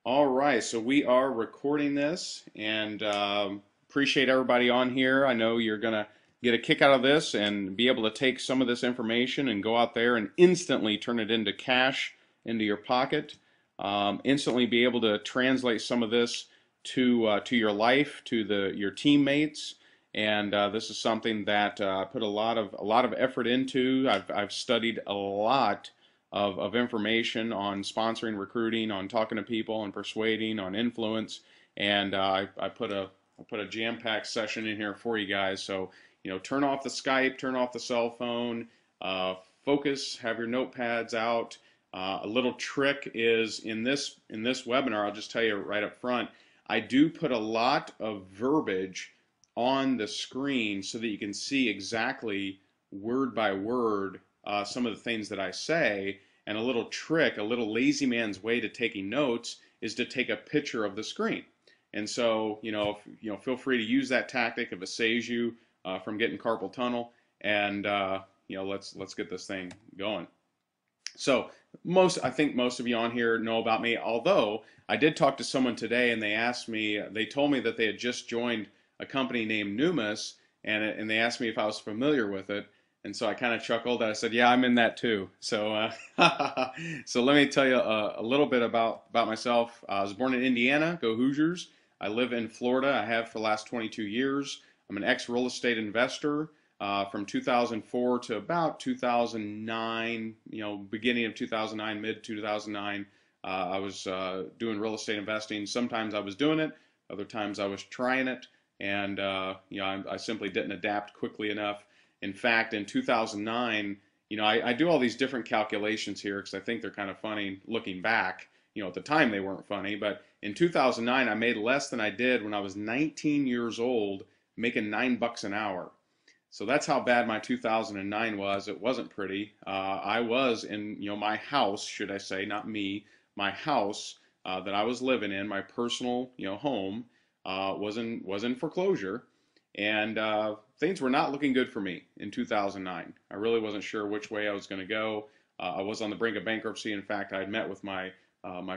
All right, so we are recording this and appreciate everybody on here. I know you're going to get a kick out of this and be able to take some of this information and go out there and instantly turn it into cash into your pocket. Instantly be able to translate some of this to your life, to your teammates. And this is something that I put a lot of effort into. I've studied a lot of information on sponsoring, recruiting, on talking to people, on persuading, on influence, and I put a jam-packed session in here for you guys. So turn off the Skype, turn off the cell phone, focus, have your notepads out. A little trick is in this webinar, I'll just tell you right up front, I do put a lot of verbiage on the screen so that you can see exactly word by word some of the things that I say. And a little trick, a little lazy man's way to taking notes is to take a picture of the screen. And so, feel free to use that tactic if it saves you from getting carpal tunnel. And let's get this thing going. So I think most of you on here know about me, although I did talk to someone today and they told me that they had just joined a company named Numis, and they asked me if I was familiar with it. And so I kind of chuckled. I said, "Yeah, I'm in that too." So, so let me tell you a little bit about myself. I was born in Indiana. Go Hoosiers! I live in Florida. I have for the last 22 years. I'm an ex-real estate investor. From 2004 to about 2009, beginning of 2009, mid 2009, I was doing real estate investing. Sometimes I was doing it, other times I was trying it, and I simply didn't adapt quickly enough. In fact, in 2009, I do all these different calculations here because I think they're kind of funny looking back. At the time they weren't funny, but in 2009 I made less than I did when I was 19 years old, making $9 an hour. So that's how bad my 2009 was. It wasn't pretty. I was in, my house, should I say, not me, my house that I was living in, my personal, home, was in foreclosure, and things were not looking good for me in 2009. I really wasn't sure which way I was going to go. I was on the brink of bankruptcy. In fact, I had met with my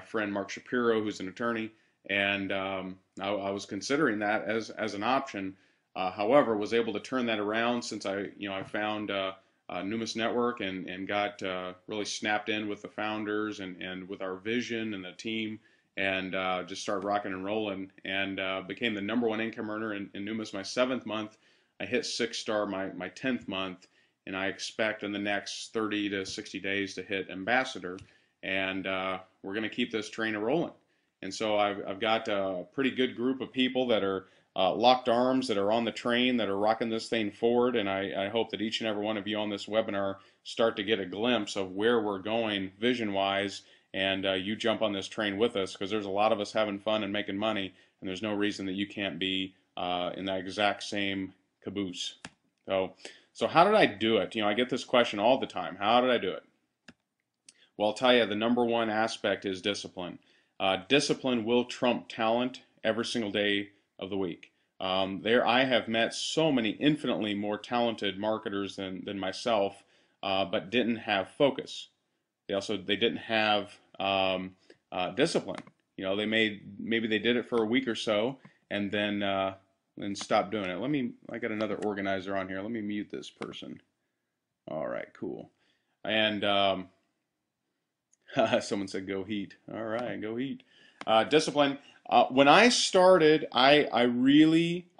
friend Mark Shapiro, who's an attorney, and I was considering that as an option. However, was able to turn that around since I found Numis Network and got really snapped in with the founders and with our vision and the team, and just started rocking and rolling, and became the #1 income earner in Numis my 7th month. I hit 6-star my 10th month, and I expect in the next 30 to 60 days to hit ambassador, and we're going to keep this train rolling. And so I've got a pretty good group of people that are locked arms, that are on the train, that are rocking this thing forward, and I hope that each and every one of you on this webinar start to get a glimpse of where we're going vision-wise, and you jump on this train with us, because there's a lot of us having fun and making money, and there's no reason that you can't be in that exact same caboose. So how did I do it? I get this question all the time. How did I do it? Well, I'll tell you, the #1 aspect is discipline. Discipline will trump talent every single day of the week. I have met so many infinitely more talented marketers than myself, but didn't have focus. They didn't have discipline. Maybe they did it for a week or so and then stopped doing it. I got another organizer on here. Let me mute this person. All right, cool. And someone said go Heat. All right, go Heat. Discipline. When I started, I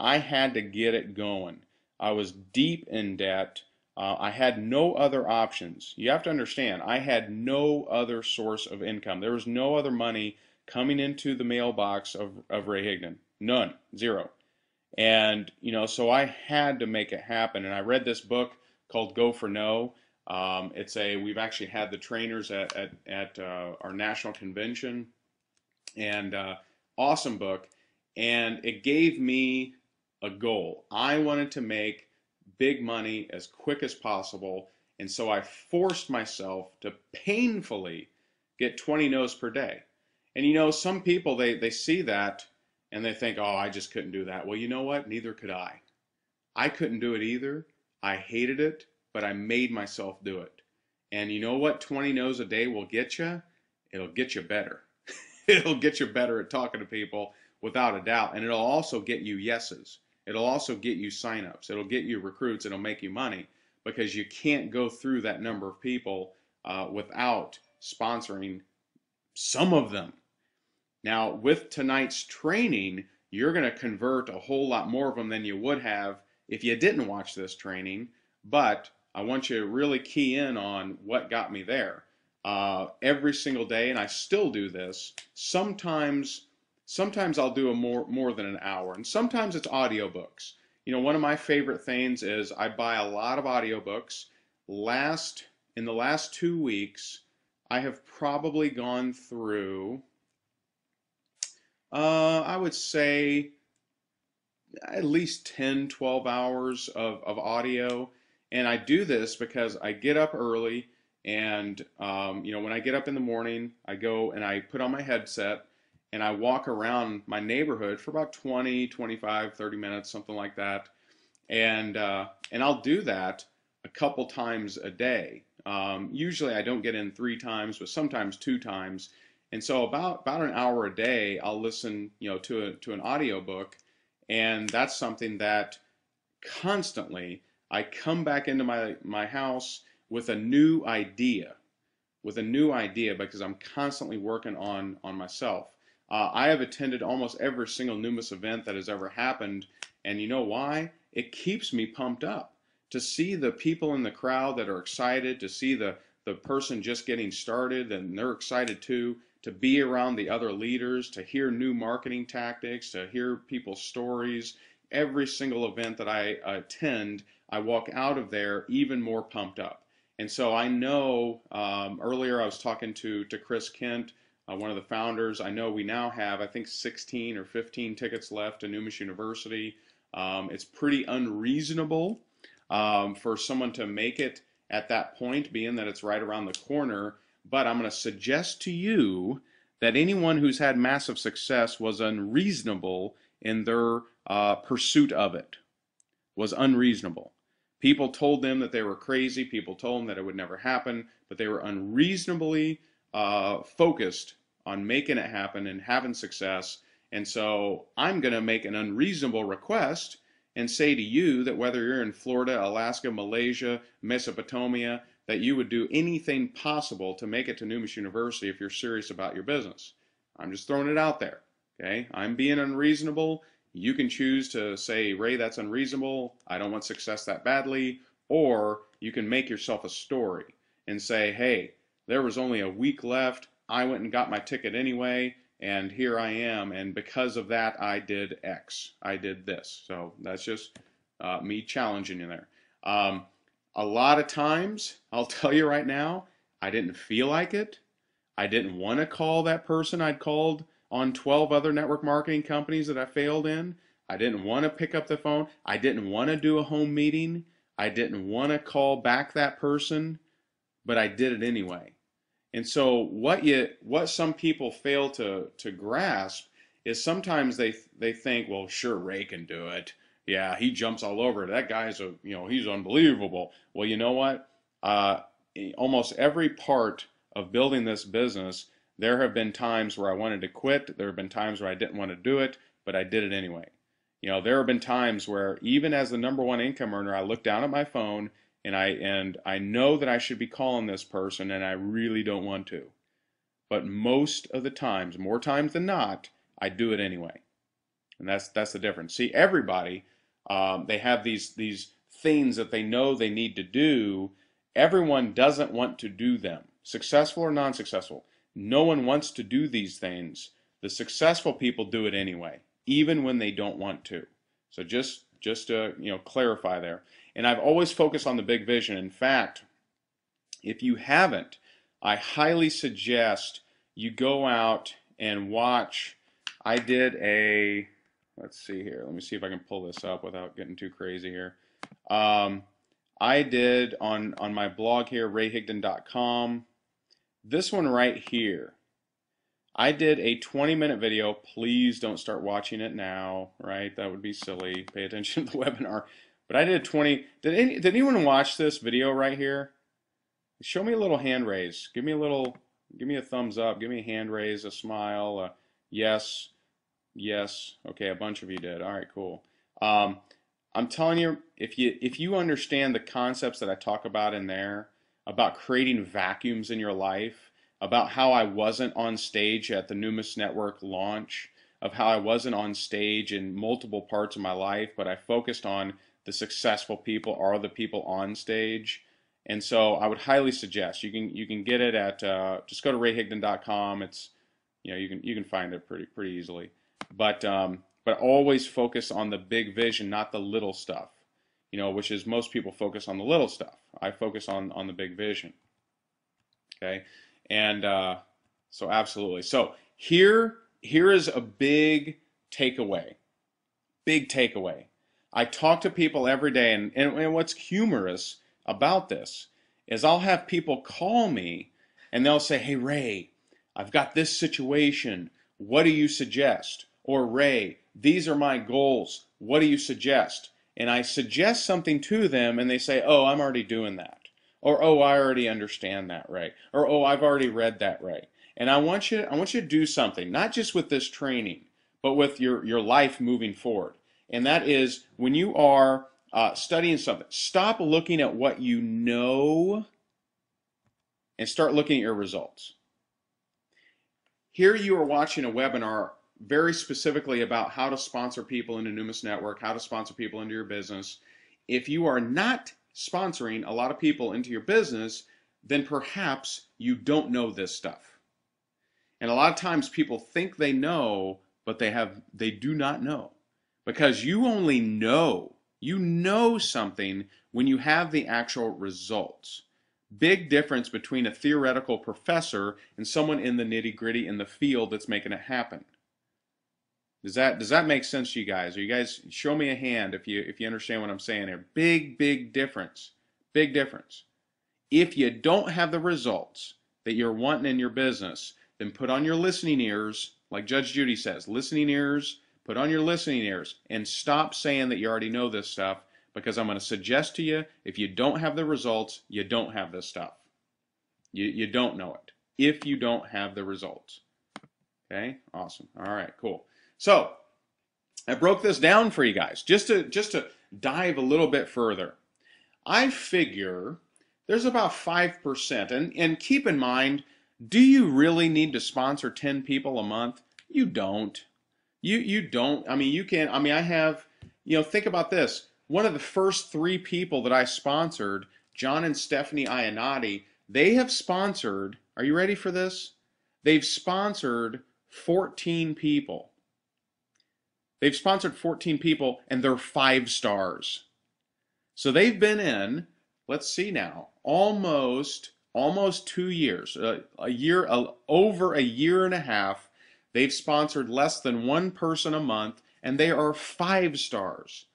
had to get it going. I was deep in debt. I had no other options. You have to understand, I had no other source of income. There was no other money coming into the mailbox of Ray Higdon. None. Zero. And, so I had to make it happen. And I read this book called Go for No. We've actually had the trainers at our national convention, and awesome book, and it gave me a goal. I wanted to make big money as quick as possible, and so I forced myself to painfully get 20 no's per day. And some people, they see that and they think, oh, I just couldn't do that. Well, you know what? Neither could I. I couldn't do it either. I hated it, but I made myself do it. And you know what 20 no's a day will get you? It'll get you better. It'll get you better at talking to people without a doubt. And it'll also get you yeses. It'll also get you signups. It'll get you recruits. It'll make you money because you can't go through that number of people without sponsoring some of them. Now, with tonight's training, you're going to convert a whole lot more of them than you would have if you didn't watch this training. But I want you to really key in on what got me there. Every single day, and I still do this. Sometimes I'll do a more than an hour, and sometimes it's audiobooks. You know, one of my favorite things is I buy a lot of audiobooks. In the last 2 weeks, I have probably gone through, I would say, at least 10, 12 hours of audio. And I do this because I get up early, and you know, when I get up in the morning, I go and I put on my headset and I walk around my neighborhood for about 20, 25, 30 minutes, something like that. And I'll do that a couple times a day. Usually I don't get in 3 times, but sometimes 2 times. And so about an hour a day, I'll listen, you know, to an audiobook, and that's something that constantly I come back into my house with a new idea, because I'm constantly working on myself. I have attended almost every single Numis event that has ever happened, and you know why? It keeps me pumped up to see the people in the crowd that are excited, to see the person just getting started and they're excited too, to be around the other leaders, to hear new marketing tactics, to hear people's stories. Every single event that I attend, I walk out of there even more pumped up. And so I know, earlier I was talking to Chris Kent, one of the founders. I know we now have, I think, 16 or 15 tickets left to Numis University. It's pretty unreasonable for someone to make it at that point, being that it's right around the corner. But I'm going to suggest to you that anyone who's had massive success was unreasonable in their pursuit of it, was unreasonable. People told them that they were crazy. People told them that it would never happen, but they were unreasonably focused on making it happen and having success. And so I'm going to make an unreasonable request and say to you that whether you're in Florida, Alaska, Malaysia, Mesopotamia, that you would do anything possible to make it to Numis University if you're serious about your business. I'm just throwing it out there. Okay? I'm being unreasonable. You can choose to say, Ray, that's unreasonable. I don't want success that badly. Or you can make yourself a story and say, hey, there was only a week left. I went and got my ticket anyway, and here I am. And because of that, I did X. I did this. So that's just me challenging you there. A lot of times, I'll tell you right now, I didn't feel like it. I didn't want to call that person I'd called on 12 other network marketing companies that I failed in. I didn't want to pick up the phone. I didn't want to do a home meeting. I didn't want to call back that person, but I did it anyway. And so what some people fail to grasp is sometimes they think, well, sure, Ray can do it. Yeah, he jumps all over it. That guy's he's unbelievable. Well, you know what? Almost every part of building this business, there have been times where I wanted to quit. There have been times where I didn't want to do it, but I did it anyway. You know, there have been times where even as the #1 income earner, I look down at my phone and I know that I should be calling this person and I really don't want to. But most of the times, more times than not, I do it anyway. And that's the difference. See, everybody, they have these things that they know they need to do. Everyone doesn't want to do them, successful or non-successful. No one wants to do these things. The successful people do it anyway, even when they don't want to. So just to clarify there. And I've always focused on the big vision. In fact, if you haven't, I highly suggest you go out and watch. I did a, let's see here. Let me see if I can pull this up without getting too crazy here. I did on my blog here, rayhigdon.com. This one right here. I did a 20-minute video. Please don't start watching it now, right? That would be silly. Pay attention to the webinar. But I did 20. Did anyone watch this video right here? Show me a little hand raise. Give me a little Give me a thumbs up. Give me a hand raise, a smile, a yes, yes. Okay, a bunch of you did. All right, cool. Um, I'm telling you, if you understand the concepts that I talk about in there, about creating vacuums in your life, about how I wasn't on stage at the Numis Network launch, of how I wasn't on stage in multiple parts of my life, but I focused on the successful people are the people on stage. And so I would highly suggest you can get it at just go to rayhigdon.com. It's you can find it pretty easily. But always focus on the big vision, not the little stuff. Which is most people focus on the little stuff. I focus on the big vision. Okay, and so absolutely. So here is a big takeaway. Big takeaway. I talk to people every day, and what's humorous about this is I'll have people call me and they'll say, "Hey Ray, I've got this situation. What do you suggest?" Or Ray, these are my goals. What do you suggest? And I suggest something to them and they say, "Oh, I'm already doing that." Or, "Oh, I already understand that, Ray." Or, "Oh, I've already read that, Ray." And I want you to do something, not just with this training, but with your life moving forward. And that is when you are studying something, stop looking at what you know and start looking at your results. Here you are watching a webinar very specifically about how to sponsor people into Numis Network, how to sponsor people into your business. If you are not sponsoring a lot of people into your business, then perhaps you don't know this stuff. And a lot of times people think they know, but they do not know. Because you only know, something when you have the actual results. Big difference between a theoretical professor and someone in the nitty-gritty in the field that's making it happen. Does that make sense to you guys? Or you guys show me a hand if you understand what I'm saying here. Big difference. Big difference. If you don't have the results that you're wanting in your business, then put on your listening ears, like Judge Judy says, listening ears, put on your listening ears and stop saying that you already know this stuff, because I'm going to suggest to you, if you don't have the results, you don't have this stuff. You don't know it if you don't have the results. Okay, awesome. All right, cool. So I broke this down for you guys just to dive a little bit further. I figure there's about 5%, and keep in mind, do you really need to sponsor 10 people a month? You don't. You don't. I mean, you can. I mean, I have. Think about this. One of the first 3 people that I sponsored, John and Stephanie Iannotti, they have sponsored. Are you ready for this? They've sponsored 14 people. They've sponsored 14 people, and they're 5 stars. So they've been in, let's see now, almost 2 years, over a year and a half. They've sponsored less than 1 person a month, and they are 5 stars.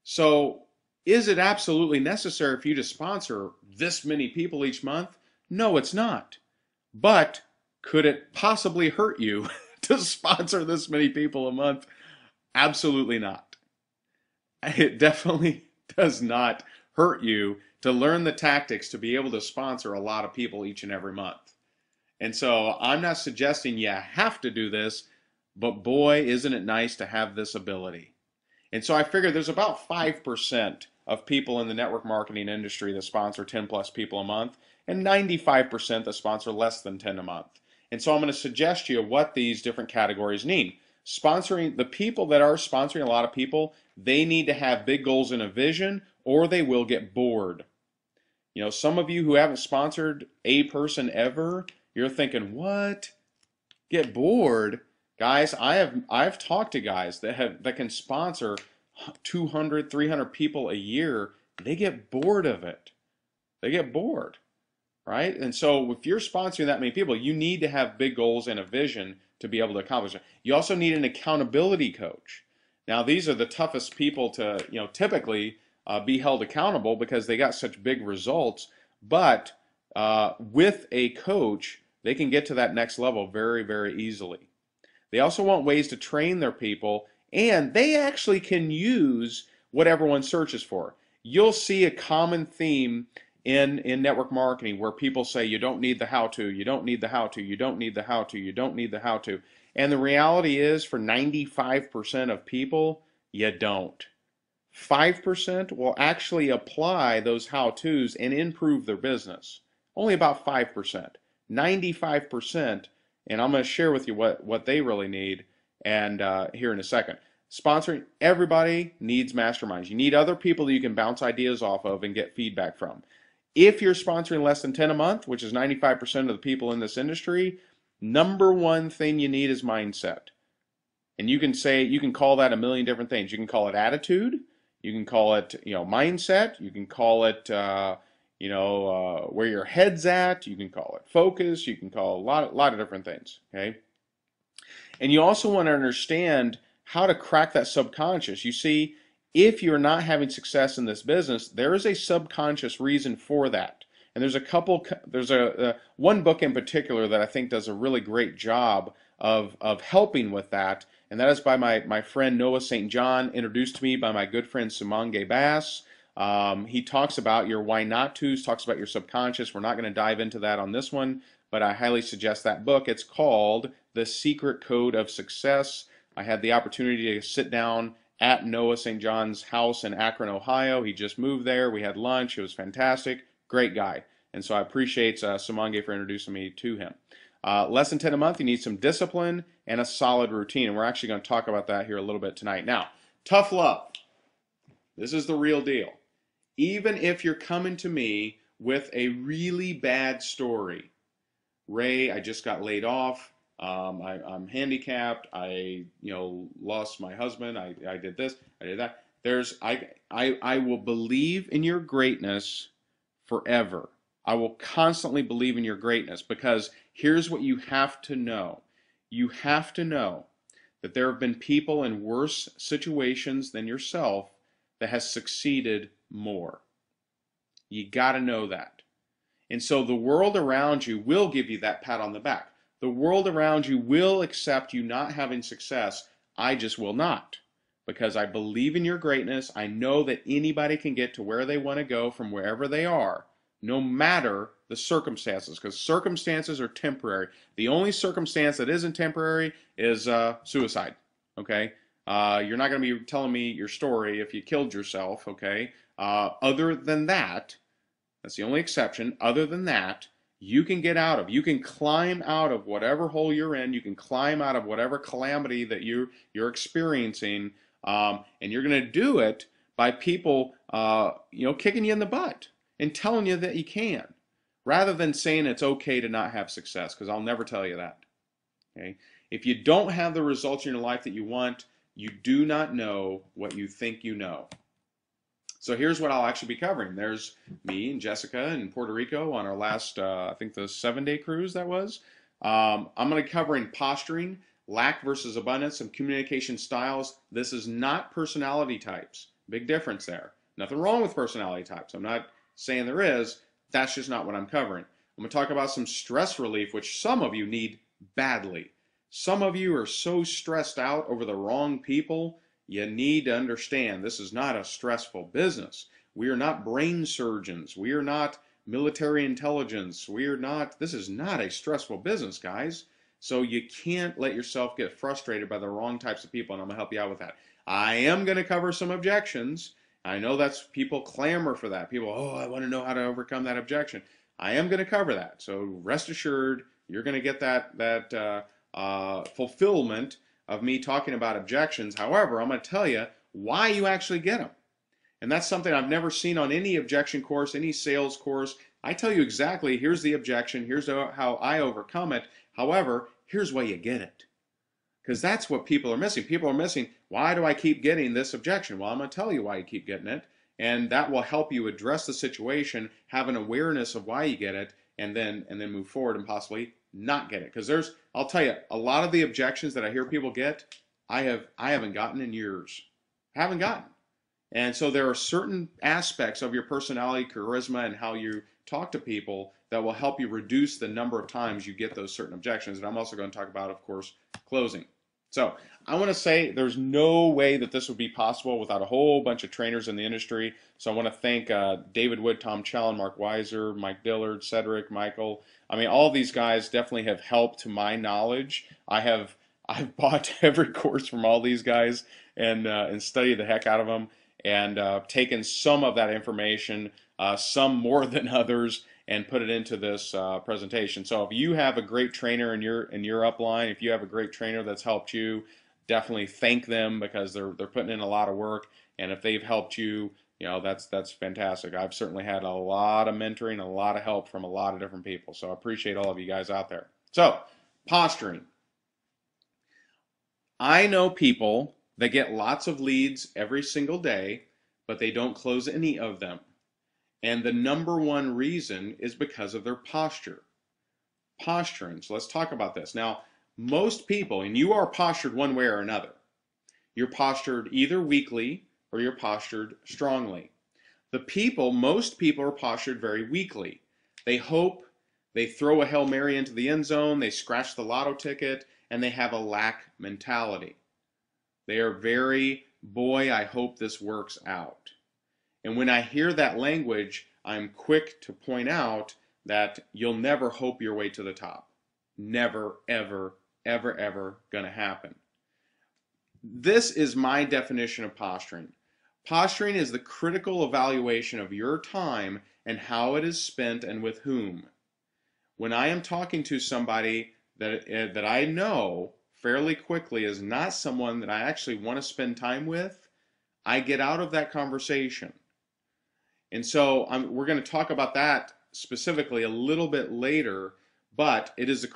So is it absolutely necessary for you to sponsor this many people each month? No, it's not. But could it possibly hurt you to sponsor this many people a month? Absolutely not. It definitely does not hurt you to learn the tactics to be able to sponsor a lot of people each and every month. And so I'm not suggesting you have to do this, but boy, isn't it nice to have this ability. And so I figure there's about 5% of people in the network marketing industry that sponsor 10 plus people a month, and 95% that sponsor less than 10 a month. And so I'm going to suggest to you what these different categories need. Sponsoring, the people that are sponsoring a lot of people, they need to have big goals and a vision, or they will get bored. Some of you who haven't sponsored a person ever, you're thinking, what? Get bored? Guys, I've talked to guys that can sponsor 200, 300 people a year. They get bored of it. They get bored, right? And so if you're sponsoring that many people, you need to have big goals and a vision to be able to accomplish it. You also need an accountability coach. Now, these are the toughest people to, typically be held accountable because they got such big results. But with a coach, they can get to that next level very, very easily. They also want ways to train their people, and they actually can use what everyone searches for. You'll see a common theme in network marketing where people say you don't need the how-to, you don't need the how-to, you don't need the how-to, you don't need the how-to. And the reality is for 95% of people, you don't. 5% will actually apply those how-tos and improve their business. Only about 5%. 95%, and I'm going to share with you what they really need and here in a second. Sponsoring, everybody needs masterminds. You need other people that you can bounce ideas off of and get feedback from. If you're sponsoring less than 10 a month, which is 95% of the people in this industry, number one thing you need is mindset. And you can call that a million different things. You can call it attitude. You can call it, mindset. You can call it, where your head's at. You can call it focus. You can call it a lot of different things. Okay. And you also want to understand how to crack that subconscious. You see, if you're not having success in this business, there is a subconscious reason for that. And there's one book in particular that I think does a really great job of helping with that. And that is by my friend Noah St. John, introduced to me by my good friend Sumange Bass. He talks about your why not tos, talks about your subconscious. We're not going to dive into that on this one, but I highly suggest that book. It's called The Secret Code of Success. I had the opportunity to sit down at Noah St. John's house in Akron, Ohio. He just moved there. We had lunch. It was fantastic. Great guy. And so I appreciate Sumange for introducing me to him. Less than 10 a month, you need some discipline and a solid routine. And we're actually going to talk about that here a little bit tonight. Now, tough love. This is the real deal. Even if you're coming to me with a really bad story, Ray, I just got laid off. I'm handicapped. I lost my husband. I did this. I did that. I will believe in your greatness forever. I will constantly believe in your greatness, because here's what you have to know. You have to know that there have been people in worse situations than yourself that has succeeded more. You got to know that. And so the world around you will give you that pat on the back. The world around you will accept you not having success. I just will not, because I believe in your greatness. I know that anybody can get to where they want to go from wherever they are, no matter the circumstances, because circumstances are temporary. The only circumstance that isn't temporary is suicide. Okay, you're not going to be telling me your story if you killed yourself. Okay, other than that, that's the only exception. Other than that, you can get out of. You can climb out of whatever hole you're in. You can climb out of whatever calamity that you're experiencing, and you're going to do it by people, kicking you in the butt and telling you that you can, rather than saying it's okay to not have success, because I'll never tell you that. Okay? If you don't have the results in your life that you want, you do not know what you think you know. So here's what I'll actually be covering. There's me and Jessica in Puerto Rico on our last, I think the 7-day cruise that was. I'm going to be covering posturing, lack versus abundance, and communication styles. This is not personality types. Big difference there. Nothing wrong with personality types. I'm not saying there is. That's just not what I'm covering. I'm going to talk about some stress relief, which some of you need badly. Some of you are so stressed out over the wrong people. You need to understand this is not a stressful business. We are not brain surgeons. We are not military intelligence. This is not a stressful business, guys. So you can't let yourself get frustrated by the wrong types of people, and I'm going to help you out with that. I am going to cover some objections. I know that's people clamor for that. People, I want to know how to overcome that objection. I am going to cover that. So rest assured, you're going to get that fulfillment of me talking about objections. However, I'm going to tell you why you actually get them. And that's something I've never seen on any objection course, any sales course. I tell you exactly, here's the objection, here's how I overcome it. However, here's why you get it. Because that's what people are missing. People are missing, why do I keep getting this objection? Well, I'm going to tell you why you keep getting it. And that will help you address the situation, have an awareness of why you get it, and then move forward and possibly not get it. Because I'll tell you, a lot of the objections that I hear people get, I haven't gotten in years. I haven't gotten. And so there are certain aspects of your personality, charisma, and how you talk to people that will help you reduce the number of times you get those certain objections. And I'm also going to talk about, of course, closing. So I want to say there's no way that this would be possible without a whole bunch of trainers in the industry. So I want to thank David Wood, Tom Challen, Mark Weiser, Mike Dillard, Cedric, Michael. I mean, all these guys definitely have helped to my knowledge. I've bought every course from all these guys and studied the heck out of them and taken some of that information, some more than others, and put it into this presentation. So if you have a great trainer in your upline, if you have a great trainer that's helped you, definitely thank them because they're putting in a lot of work. And if they've helped you, you know, that's fantastic. I've certainly had a lot of mentoring, a lot of help from a lot of different people. So I appreciate all of you guys out there. So posturing. I know people that get lots of leads every single day, but they don't close any of them. And the number one reason is because of their posture. Posturing. So let's talk about this. Now, most people, and you are postured one way or another. You're postured either weakly or you're postured strongly. Most people are postured very weakly. They hope, they throw a Hail Mary into the end zone, they scratch the lotto ticket, and they have a lack mentality. They are very, boy, I hope this works out. And when I hear that language, I'm quick to point out that you'll never hope your way to the top. Never, ever, ever, ever going to happen. This is my definition of posturing. Posturing is the critical evaluation of your time and how it is spent and with whom. When I am talking to somebody that I know fairly quickly is not someone that I actually want to spend time with, I get out of that conversation. And so we're going to talk about that specifically a little bit later, but it is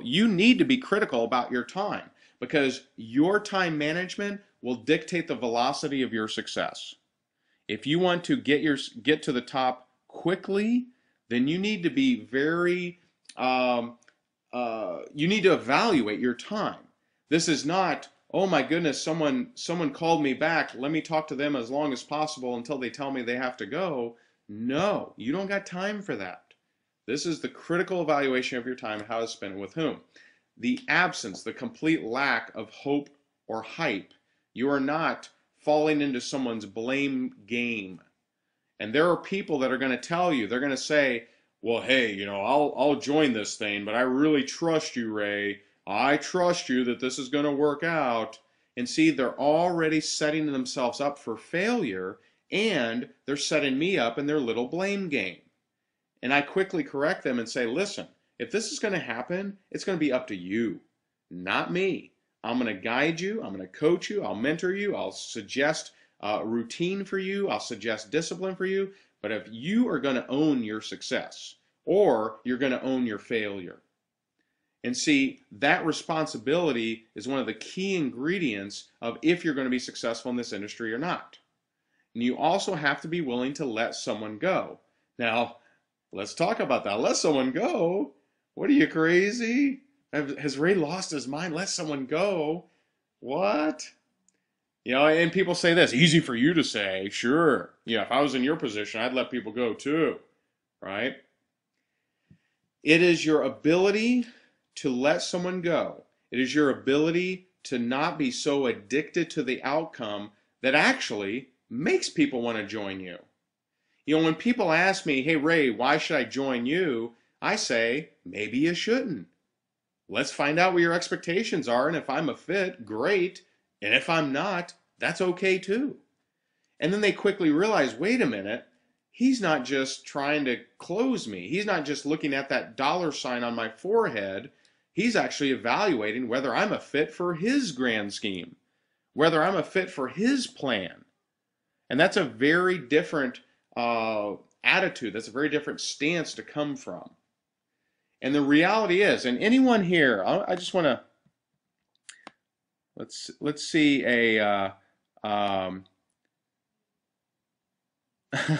you need to be critical about your time because your time management will dictate the velocity of your success. If you want to get to the top quickly, then you need to be very, you need to evaluate your time. This is not, oh my goodness, someone called me back. Let me talk to them as long as possible until they tell me they have to go. No, you don't got time for that. This is the critical evaluation of your time and how to spend it with whom. The absence, the complete lack of hope or hype. You are not falling into someone's blame game. And there are people that are going to tell you, they're going to say, well, hey, you know, I'll join this thing, but I really trust you, Ray. I trust you that this is going to work out. And see, they're already setting themselves up for failure, and they're setting me up in their little blame game. And I quickly correct them and say, listen, if this is going to happen, it's going to be up to you, not me. I'm going to guide you. I'm going to coach you. I'll mentor you. I'll suggest routine for you. I'll suggest discipline for you. But if you are going to own your success or you're going to own your failure. And see, that responsibility is one of the key ingredients of if you're going to be successful in this industry or not. And you also have to be willing to let someone go. Now, let's talk about that. Let someone go? What are you, crazy? Has Ray lost his mind? Let someone go? What? You know, and people say this, easy for you to say, sure. Yeah, if I was in your position, I'd let people go too, right? It is your ability to let someone go. It is your ability to not be so addicted to the outcome that actually makes people want to join you. You know, when people ask me, hey, Ray, why should I join you? I say, maybe you shouldn't. Let's find out what your expectations are, and if I'm a fit, great. And if I'm not, that's okay too. And then they quickly realize, wait a minute, he's not just trying to close me. He's not just looking at that dollar sign on my forehead. He's actually evaluating whether I'm a fit for his grand scheme, whether I'm a fit for his plan. And that's a very different attitude. That's a very different stance to come from. And the reality is, and anyone here, I just want to, let's see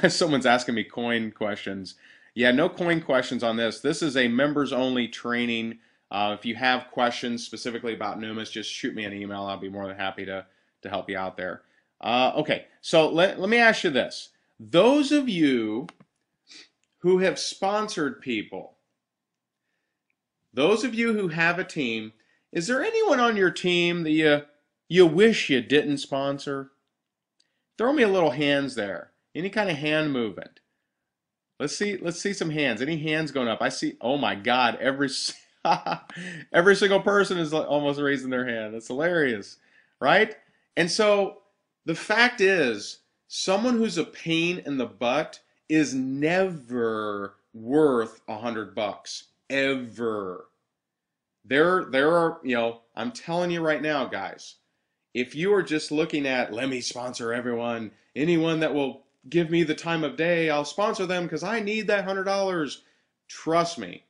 someone's asking me coin questions. Yeah, no coin questions on this. This is a members only training. If you have questions specifically about Numis, just shoot me an email. I'll be more than happy to help you out there. Okay, so let me ask you this. Those of you who have sponsored people, those of you who have a team, Is there anyone on your team that you wish you didn't sponsor? Throw me a little hands there. Any kind of hand movement. Let's see some hands. Any hands going up? I see. Oh my God! Every single person is almost raising their hand. That's hilarious, right? And so the fact is, someone who's a pain in the butt is never worth $100 ever. There are, I'm telling you right now, guys, if you are just looking at, let me sponsor everyone, anyone that will give me the time of day, I'll sponsor them because I need that $100. Trust me,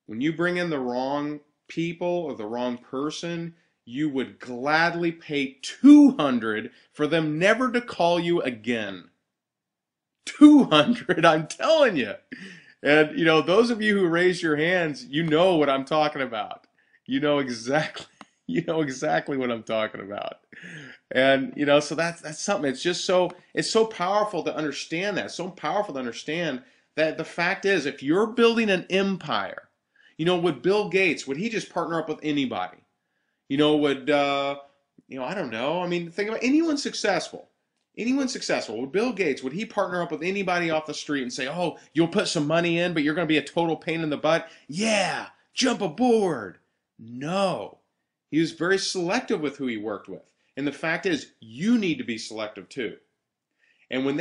when you bring in the wrong people or the wrong person, you would gladly pay $200 for them never to call you again. $200, I'm telling you. And those of you who raise your hands, you know what I'm talking about. You know exactly what I'm talking about. And so that's something. It's so powerful to understand that. It's so powerful to understand that the fact is, if you're building an empire, would Bill Gates, would he just partner up with anybody? Would I don't know. I mean, think about anyone successful. Anyone successful. Would Bill Gates, would he partner up with anybody off the street and say, oh, you'll put some money in, but you're going to be a total pain in the butt? Yeah, jump aboard. No. He was very selective with who he worked with. And the fact is, you need to be selective too. And when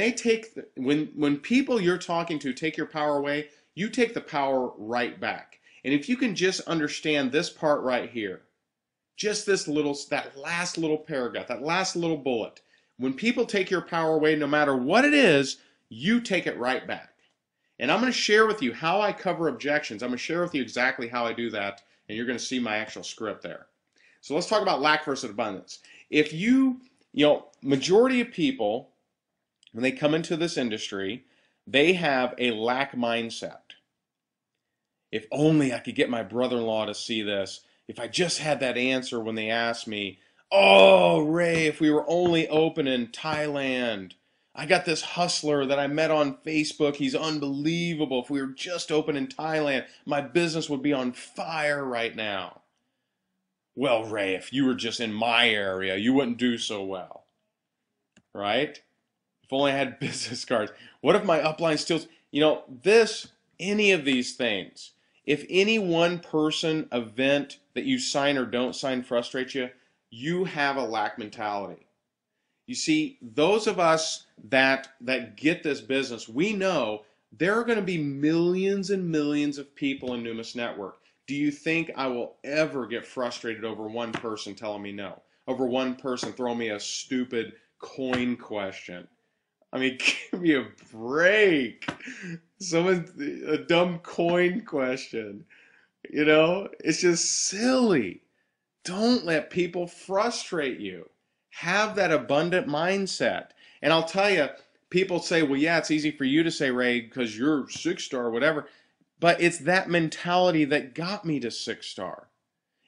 when people you're talking to take your power away, you take the power right back. And if you can just understand this part right here, just that last little paragraph, that last little bullet, when people take your power away, no matter what it is, you take it right back. And I'm going to share with you how I cover objections. I'm going to share with you exactly how I do that, and you're going to see my actual script there. So let's talk about lack versus abundance. If majority of people, when they come into this industry, they have a lack mindset. If only I could get my brother-in-law to see this. If I just had that answer when they asked me, oh, Ray, if we were only open in Thailand. I got this hustler that I met on Facebook. He's unbelievable. If we were just open in Thailand, my business would be on fire right now. Well, Ray, if you were just in my area, you wouldn't do so well. Right? If only I had business cards. What if my upline still... any of these things, if any one person event that you sign or don't sign frustrates you, you have a lack mentality. You see, those of us that get this business, we know there are going to be millions and millions of people in Numis Network. Do you think I will ever get frustrated over one person telling me no? Over one person throwing me a stupid coin question? I mean, give me a break. A dumb coin question. It's just silly. Don't let people frustrate you. Have that abundant mindset. And I'll tell you, people say, well, yeah, it's easy for you to say, Ray, because you're 6-star or whatever. But it's that mentality that got me to 6-star.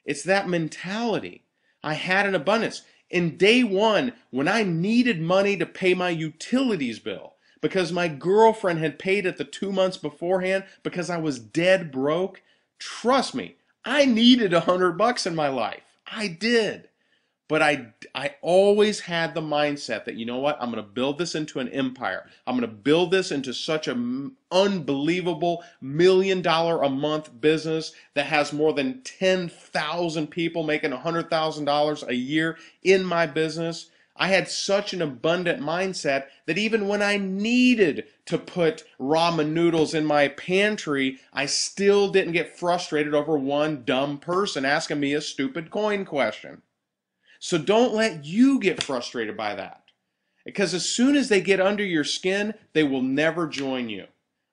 It's that mentality. I had an abundance. In day one, when I needed money to pay my utilities bill, because my girlfriend had paid it the 2 months beforehand because I was dead broke, trust me, I needed $100 in my life. I did. But I always had the mindset that, you know what, I'm going to build this into an empire. I'm going to build this into such an unbelievable $1 million a month business that has more than 10,000 people making $100,000 a year in my business. I had such an abundant mindset that even when I needed to put ramen noodles in my pantry, I still didn't get frustrated over one dumb person asking me a stupid coin question. So don't let you get frustrated by that. Because as soon as they get under your skin, they will never join you.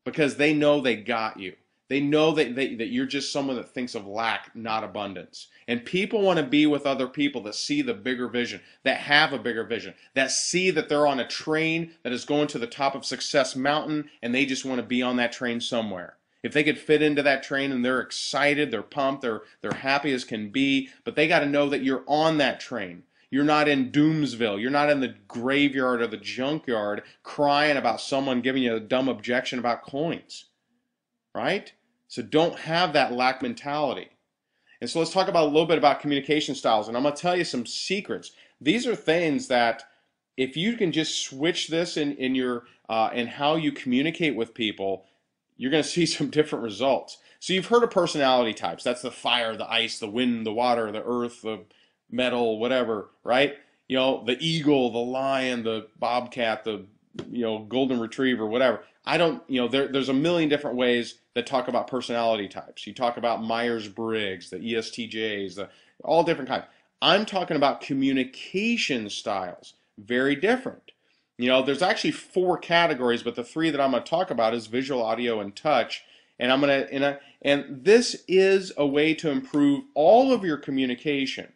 Because they know they got you. They know that you're just someone that thinks of lack, not abundance. And people want to be with other people that see the bigger vision, that have a bigger vision, that see that they're on a train that is going to the top of Success Mountain, and they just want to be on that train somewhere. If they could fit into that train and they're excited, they're pumped, they're happy as can be, but they got to know that you're on that train. You're not in Doomsville. You're not in the graveyard or the junkyard crying about someone giving you a dumb objection about coins. Right? So don't have that lack mentality. And so let's talk about a little bit about communication styles. And I'm going to tell you some secrets. These are things that if you can just switch this in your in how you communicate with people, you're going to see some different results. So you've heard of personality types. That's the fire, the ice, the wind, the water, the earth, the metal, whatever, right? You know, the eagle, the lion, the bobcat, the golden retriever, whatever. I don't, there's a million different ways that talk about personality types. You talk about Myers-Briggs, the ESTJs, all different kinds. I'm talking about communication styles, very different. There's actually 4 categories, but the 3 that I'm going to talk about is visual, audio, and touch. And and this is a way to improve all of your communication.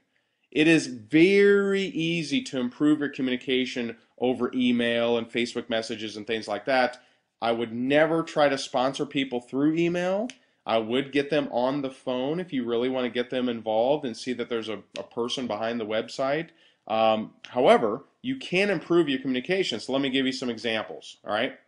It is very easy to improve your communication over email and Facebook messages and things like that. I would never try to sponsor people through email. I would get them on the phone if you really want to get them involved and see that there's a person behind the website. However, you can improve your communication. So let me give you some examples. All right.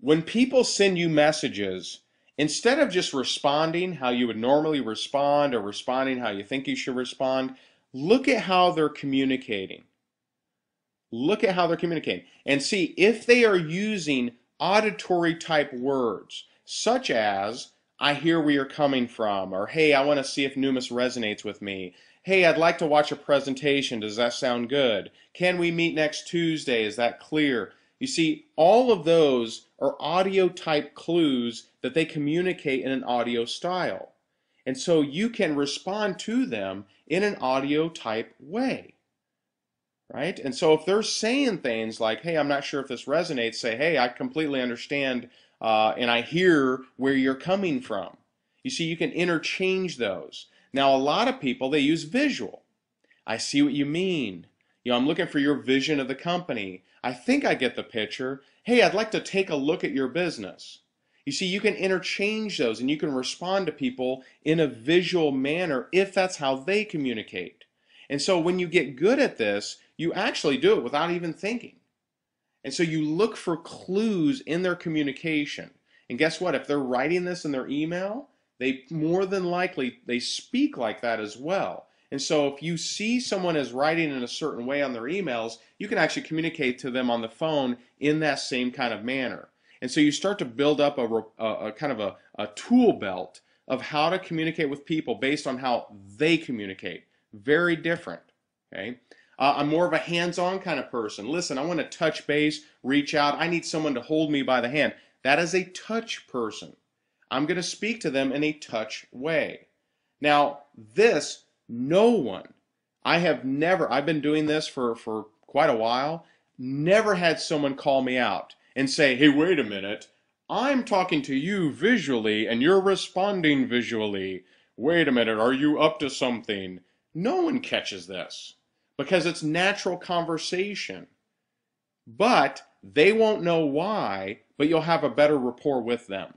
When people send you messages, instead of just responding how you would normally respond or responding how you think you should respond, look at how they're communicating. Look at how they're communicating and see if they are using auditory type words, such as, I hear where you're coming from, or hey, I want to see if Numis resonates with me. Hey, I'd like to watch a presentation. Does that sound good? Can we meet next Tuesday? Is that clear? You see, all of those are audio type clues that they communicate in an audio style. And so you can respond to them in an audio type way. Right? And so if they're saying things like, hey, I'm not sure if this resonates, say, hey, I completely understand and I hear where you're coming from. You see, you can interchange those. Now, a lot of people, they use visual. I see what you mean. I'm looking for your vision of the company. I think I get the picture. Hey, I'd like to take a look at your business. You see, you can interchange those and you can respond to people in a visual manner if that's how they communicate. And so when you get good at this, you actually do it without even thinking. And so you look for clues in their communication. And guess what? If they're writing this in their email, they more than likely, they speak like that as well. And so if you see someone is writing in a certain way on their emails, you can actually communicate to them on the phone in that same kind of manner. And so you start to build up a kind of a tool belt of how to communicate with people based on how they communicate. Very different. Okay. I'm more of a hands-on kind of person. Listen, I want to touch base, reach out. I need someone to hold me by the hand. That is a touch person. I'm going to speak to them in a touch way. Now, this, no one, I've been doing this for quite a while, never had someone call me out and say, hey, wait a minute, I'm talking to you visually and you're responding visually. Wait a minute, are you up to something? No one catches this because it's natural conversation. But they won't know why, but you'll have a better rapport with them.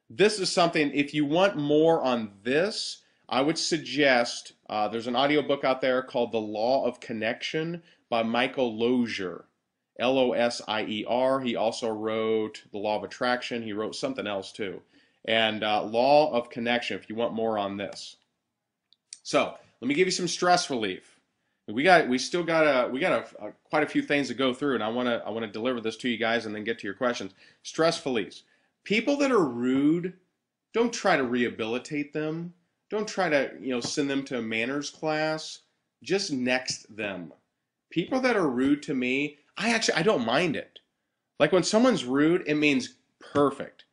This is something, if you want more on this, I would suggest, there's an audiobook out there called The Law of Connection by Michael Lozier, L-O-S-I-E-R. He also wrote The Law of Attraction. He wrote something else too. And Law of Connection, if you want more on this. So let me give you some stress relief. We still got quite a few things to go through, and I want to deliver this to you guys and then get to your questions. Stress release. People that are rude, don't try to rehabilitate them. Don't try to send them to a manners class. Just next them. People that are rude to me, I don't mind it. Like when someone's rude, it means perfect.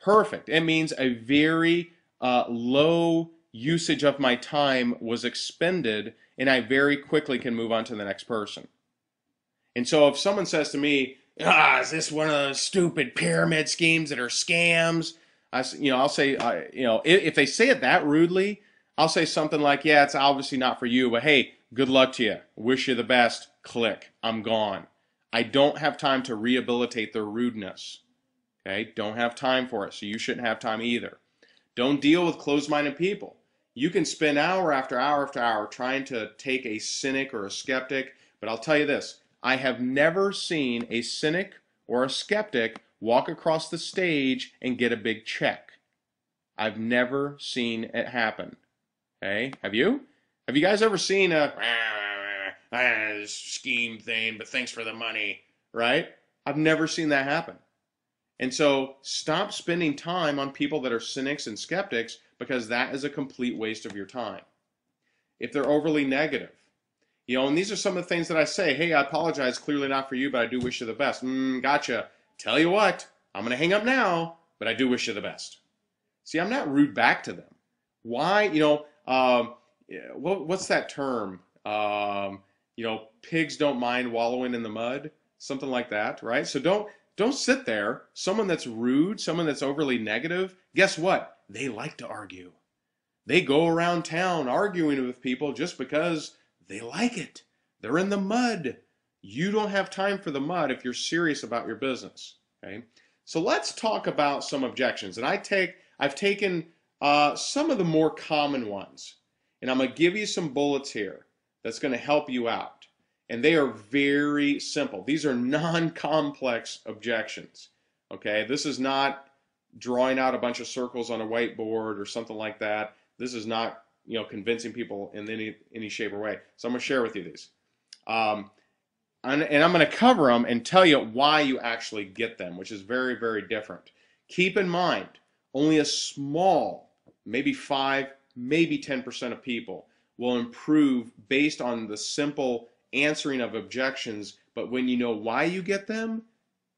Perfect. It means a very low usage of my time was expended, and I very quickly can move on to the next person. And so if someone says to me, is this one of those stupid pyramid schemes that are scams? I'll say, if they say it that rudely, I'll say something like, yeah, it's obviously not for you, but hey, good luck to you. Wish you the best. Click. I'm gone. I don't have time to rehabilitate their rudeness. Okay? Don't have time for it, so you shouldn't have time either. Don't deal with closed-minded people. You can spend hour after hour after hour trying to take a cynic or a skeptic, but I'll tell you this, I have never seen a cynic or a skeptic walk across the stage and get a big check. I've never seen it happen. Okay, have you? Have you guys ever seen a scheme thing, but thanks for the money, right? I've never seen that happen. And so stop spending time on people that are cynics and skeptics, because that is a complete waste of your time. If they're overly negative, and these are some of the things that I say. Hey, I apologize, clearly not for you, but I do wish you the best. Gotcha. Tell you what, I'm going to hang up now, but I do wish you the best. See, I'm not rude back to them. Why? What's that term? Pigs don't mind wallowing in the mud, something like that, right? So don't sit there. Someone that's rude, someone that's overly negative, guess what? They like to argue. They go around town arguing with people just because they like it. They're in the mud. You don't have time for the mud if you're serious about your business. Okay? So let's talk about some objections. And I've taken some of the more common ones, and I'm going to give you some bullets here that's going to help you out. And they are very simple. These are non-complex objections. Okay? This is not drawing out a bunch of circles on a whiteboard or something like that. This is not convincing people in any shape or way. So I'm going to share with you these. And I'm going to cover them and tell you why you actually get them, which is very, very different. Keep in mind, only a small, maybe 5, maybe 10% of people will improve based on the simple answering of objections. But when you know why you get them,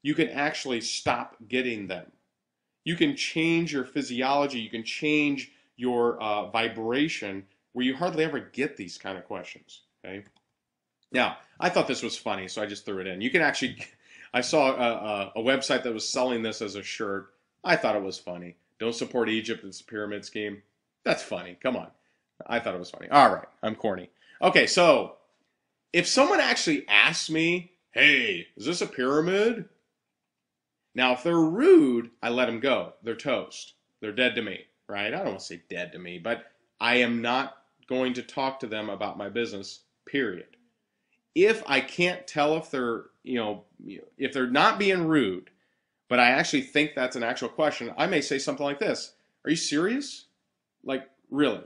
you can actually stop getting them. You can change your physiology. You can change your vibration where you hardly ever get these kind of questions. Okay. Now, I thought this was funny, so I just threw it in. You can actually, I saw a website that was selling this as a shirt. I thought it was funny. Don't support Egypt, it's a pyramid scheme. That's funny. Come on. I thought it was funny. All right. I'm corny. Okay, so if someone actually asks me, hey, is this a pyramid? Now, if they're rude, I let them go. They're toast. They're dead to me, right? I don't want to say dead to me, but I am not going to talk to them about my business, period. If I can't tell if they're, if they're not being rude, but I actually think that's an actual question, I may say something like this. Are you serious? Like, really?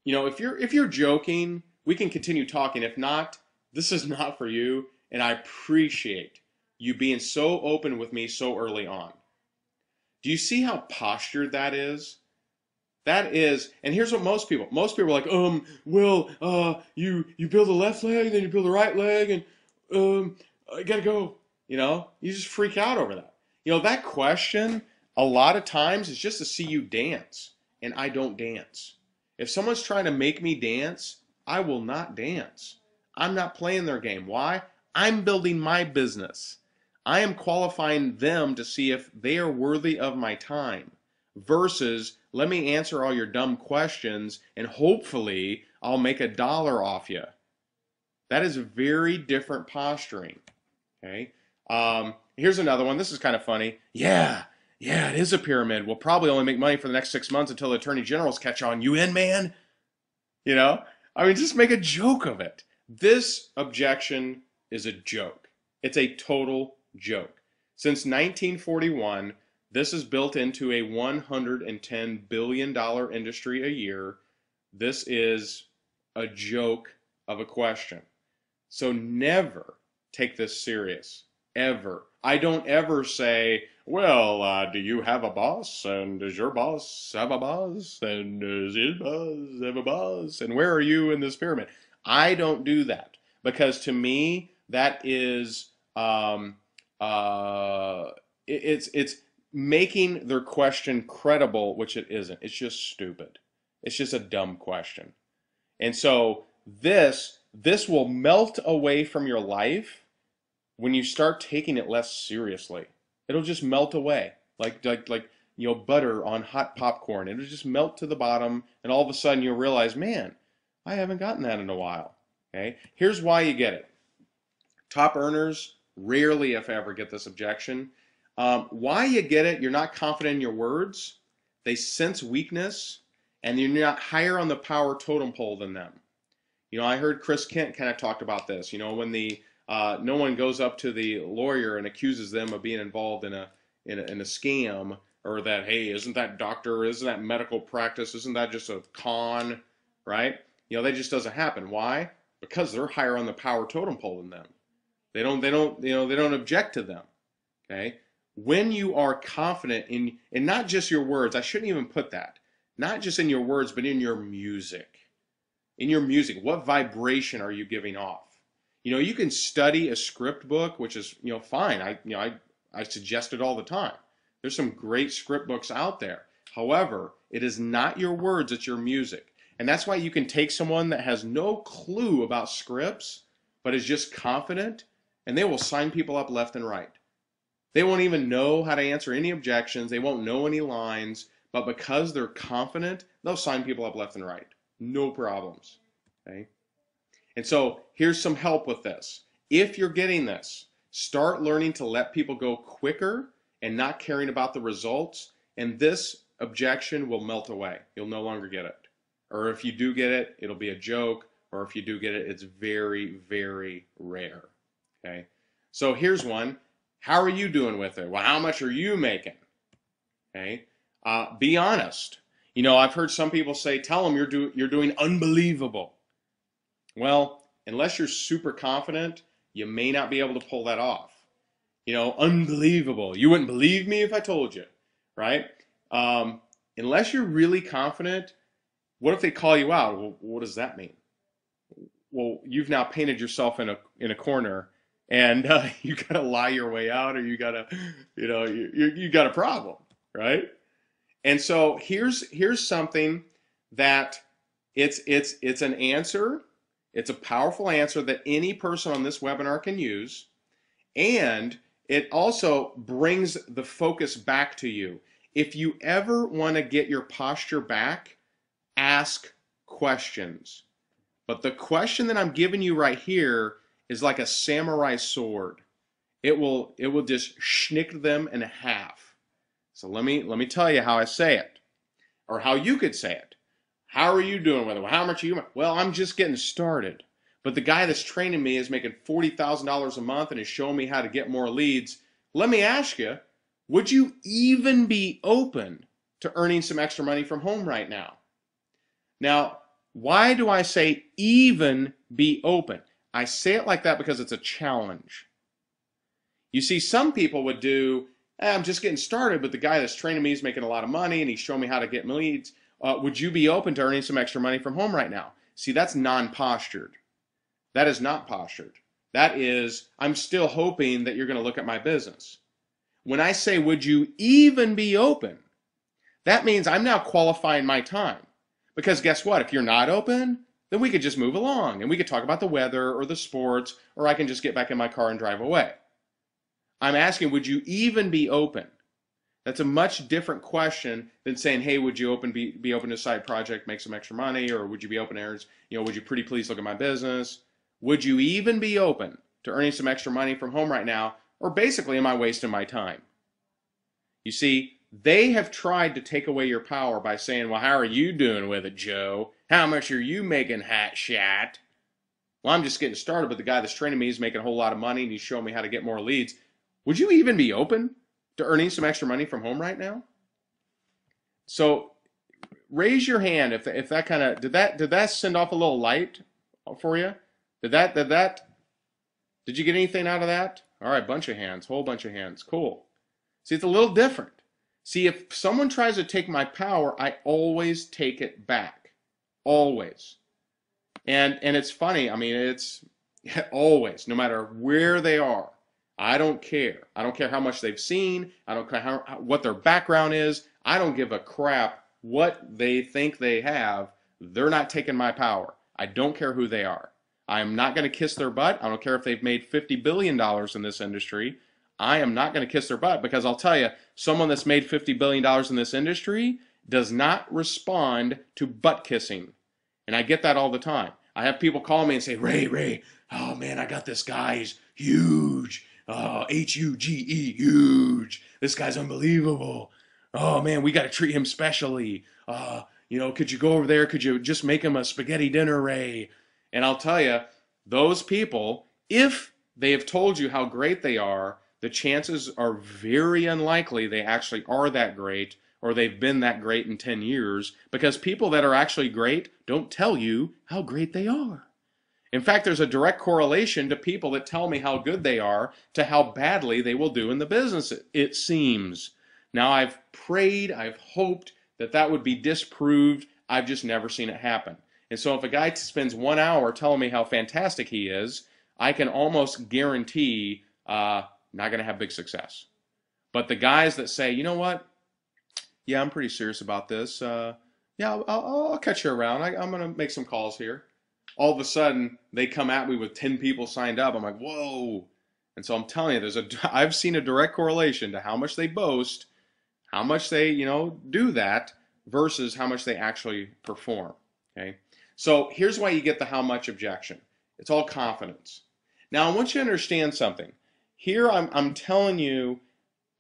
If you're joking, we can continue talking. If not, this is not for you, and I appreciate you being so open with me so early on. Do you see how postured that is? That is, and here's what most people are like, you build the left leg, then you build the right leg, and I gotta go. You just freak out over that. That question, a lot of times, is just to see you dance, and I don't dance. If someone's trying to make me dance, I will not dance. I'm not playing their game. Why? I'm building my business. I am qualifying them to see if they are worthy of my time, versus let me answer all your dumb questions and hopefully I'll make $1 off you. That is very different posturing. Okay. Here's another one. This is kind of funny. Yeah, it is a pyramid. We'll probably only make money for the next 6 months until the attorney generals catch on. You in, man? Just make a joke of it. This objection is a joke. It's a total joke. Since 1941, this is built into a $110 billion industry a year. This is a joke of a question. So never take this serious, ever. I don't ever say, well, do you have a boss? And does your boss have a boss? And does his boss have a boss? And where are you in this pyramid? I don't do that, because to me, that is, it's making their question credible, which it isn't. It's just stupid. It's just a dumb question. And so this will melt away from your life when you start taking it less seriously. It'll just melt away like butter on hot popcorn. It'll just melt to the bottom, and all of a sudden you'll realize, man, I haven't gotten that in a while. Okay? Here's why you get it. Top earners rarely, if ever, get this objection. Why you get it, you're not confident in your words, they sense weakness, and you're not higher on the power totem pole than them. I heard Chris Kent kind of talked about this, when no one goes up to the lawyer and accuses them of being involved in a scam or that, hey, isn't that doctor, isn't that medical practice, isn't that just a con, right? That just doesn't happen. Why? Because they're higher on the power totem pole than them. They don't object to them. Okay? When you are confident in not just your words, I shouldn't even put that. Not just in your words, but in your music. In your music, what vibration are you giving off? You can study a script book, which is, fine. I suggest it all the time. There's some great script books out there. However, it is not your words, it's your music. And that's why you can take someone that has no clue about scripts, but is just confident, and they will sign people up left and right. They won't even know how to answer any objections. They won't know any lines, but because they're confident, they'll sign people up left and right. No problems. Okay? And so here's some help with this. If you're getting this, start learning to let people go quicker and not caring about the results, and this objection will melt away. You'll no longer get it. Or if you do get it, it'll be a joke, or if you do get it, it's very, very rare. Okay? So here's one. How are you doing with it? Well, how much are you making? Okay? Be honest. I've heard some people say, tell them you're doing unbelievable. Well, unless you're super confident, you may not be able to pull that off. Unbelievable. You wouldn't believe me if I told you, right? Unless you're really confident, what if they call you out? Well, what does that mean? Well, you've now painted yourself in a corner, and you got to lie your way out, or you got to, you got a problem, right? And so here's something that it's an answer. It's a powerful answer that any person on this webinar can use, and it also brings the focus back to you. If you ever want to get your posture back, ask questions. But the question that I'm giving you right here is like a samurai sword. It will just schnick them in half. So let me tell you how I say it, or how you could say it. How are you doing with it? Well, how much are you? Well, I'm just getting started. But the guy that's training me is making $40,000 a month and is showing me how to get more leads. Let me ask you, would you even be open to earning some extra money from home right now? Now, why do I say even be open? I say it like that because it's a challenge. You see, some people would do, I'm just getting started, but the guy that's training me is making a lot of money and he's showing me how to get leads. Would you be open to earning some extra money from home right now? See, that's non-postured. That is not postured. That is, I'm still hoping that you're going to look at my business. When I say, would you even be open? That means I'm now qualifying my time. Because guess what? If you're not open, then we could just move along and we could talk about the weather or the sports, or I can just get back in my car and drive away. I'm asking, would you even be open? That's a much different question than saying, hey, would you be open to a side project, make some extra money, or would you be open to, would you pretty please look at my business? Would you even be open to earning some extra money from home right now, or basically am I wasting my time? You see, they have tried to take away your power by saying, well, how are you doing with it, Joe? How much are you making, hat shot? Well, I'm just getting started, but the guy that's training me is making a whole lot of money and he's showing me how to get more leads. Would you even be open to earning some extra money from home right now? So raise your hand if that kind of, did that send off a little light for you? Did you get anything out of that? All right, bunch of hands, whole bunch of hands. Cool. See, it's a little different. See, if someone tries to take my power, I always take it back. Always. And it's funny. I mean, it's always, no matter where they are. I don't care. I don't care how much they've seen. I don't care what their background is. I don't give a crap what they think they have. They're not taking my power. I don't care who they are. I am not going to kiss their butt. I don't care if they've made $50 billion in this industry. I am not going to kiss their butt, because I'll tell you, someone that's made $50 billion in this industry does not respond to butt kissing. And I get that all the time. I have people call me and say, Ray, oh man, I got this guy. He's huge. Huge. Huge. This guy's unbelievable. Oh man, we got to treat him specially. Could you go over there? Could you just make him a spaghetti dinner, Ray? And I'll tell you, those people, if they have told you how great they are, the chances are very unlikely they actually are that great or they've been that great in 10 years, because people that are actually great don't tell you how great they are. In fact, there's a direct correlation to people that tell me how good they are to how badly they will do in the business, it seems. Now, I've prayed, I've hoped that that would be disproved. I've just never seen it happen. And so if a guy spends 1 hour telling me how fantastic he is, I can almost guarantee not going to have big success. But the guys that say, you know what, yeah, I'm pretty serious about this. Yeah, I'll catch you around. I'm going to make some calls here. All of a sudden, they come at me with 10 people signed up. I'm like, whoa. And so I'm telling you, I've seen a direct correlation to how much they boast, how much they, do that versus how much they actually perform. Okay. So here's why you get the how much objection. It's all confidence. Now, I want you to understand something. Here, I'm telling you,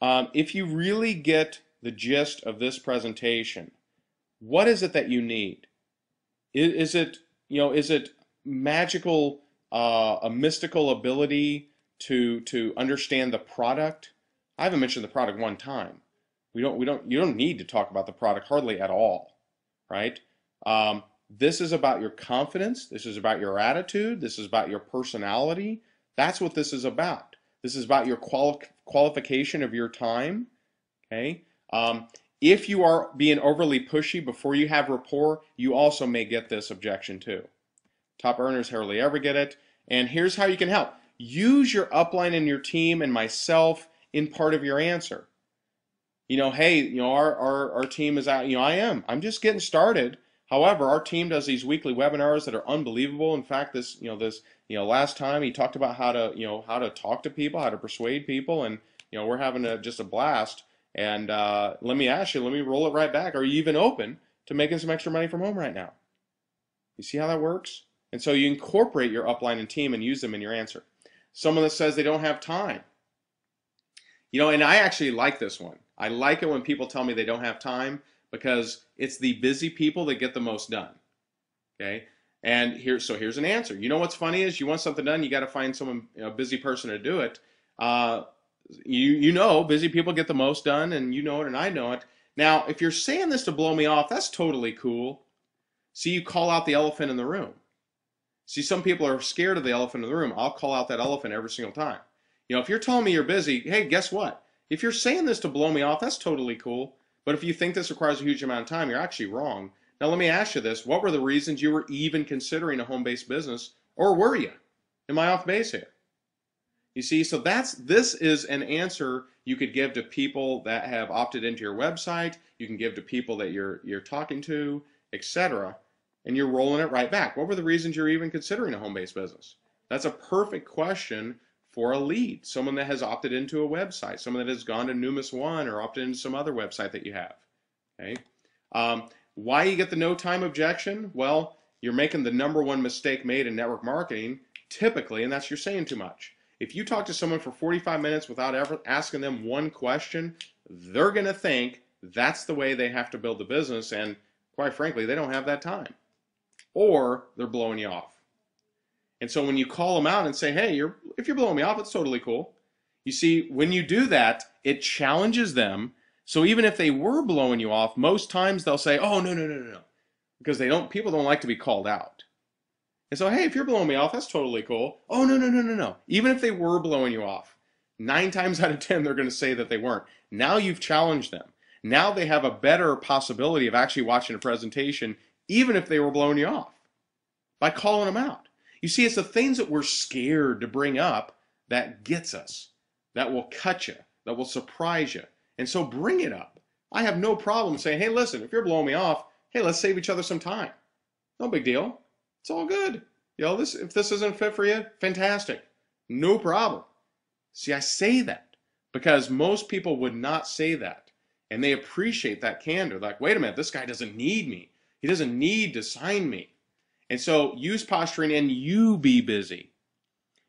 if you really get the gist of this presentation, what is it that you need? Is it magical, a mystical ability to understand the product? I haven't mentioned the product one time. You don't need to talk about the product hardly at all, right? This is about your confidence. This is about your attitude. This is about your personality. That's what this is about. This is about your qualification of your time. Okay. If you are being overly pushy before you have rapport, you also may get this objection too. Top earners hardly ever get it. And here's how you can help. Use your upline and your team and myself in part of your answer. Hey, our team is out. I'm just getting started. However, our team does these weekly webinars that are unbelievable. In fact, this last time he talked about how to talk to people, how to persuade people, and we're having just a blast. And let me ask you, let me roll it right back. Are you even open to making some extra money from home right now? You see how that works? And so you incorporate your upline and team and use them in your answer. Someone that says they don't have time. And I actually like this one. I like it when people tell me they don't have time, because it's the busy people that get the most done. Okay? And here's an answer. What's funny is you want something done, you got to find someone, a busy person to do it. Busy people get the most done, and you know it, and I know it. Now, if you're saying this to blow me off, that's totally cool. See, you call out the elephant in the room. See, some people are scared of the elephant in the room. I'll call out that elephant every single time. If you're telling me you're busy, hey, guess what? If you're saying this to blow me off, that's totally cool. But if you think this requires a huge amount of time, you're actually wrong. Now, let me ask you this. What were the reasons you were even considering a home-based business, or were you? Am I off base here? You see, so this is an answer you could give to people that have opted into your website. You can give to people that you're talking to, etc. And you're rolling it right back. What were the reasons you're even considering a home-based business? That's a perfect question for a lead, someone that has opted into a website, someone that has gone to Numis One or opted into some other website that you have. Okay. Why you get the no time objection? Well, you're making the #1 mistake made in network marketing typically, and that's you're saying too much. If you talk to someone for 45 minutes without ever asking them one question, they're going to think that's the way they have to build the business, and quite frankly, they don't have that time. Or they're blowing you off. And so when you call them out and say, hey, if you're blowing me off, it's totally cool. You see, when you do that, it challenges them. So even if they were blowing you off, most times they'll say, oh, no. Because people don't like to be called out. And so, hey, if you're blowing me off, that's totally cool. Oh, no. Even if they were blowing you off, 9 times out of 10, they're going to say that they weren't. Now you've challenged them. Now they have a better possibility of actually watching a presentation, even if they were blowing you off, by calling them out. You see, it's the things that we're scared to bring up that gets us, that will cut you, that will surprise you. And so bring it up. I have no problem saying, hey, listen, if you're blowing me off, hey, let's save each other some time. No big deal. It's all good. If this isn't fit for you, fantastic. No problem. See, I say that because most people would not say that. And they appreciate that candor. Like, wait a minute, this guy doesn't need me. He doesn't need to sign me. And so use posturing and you be busy.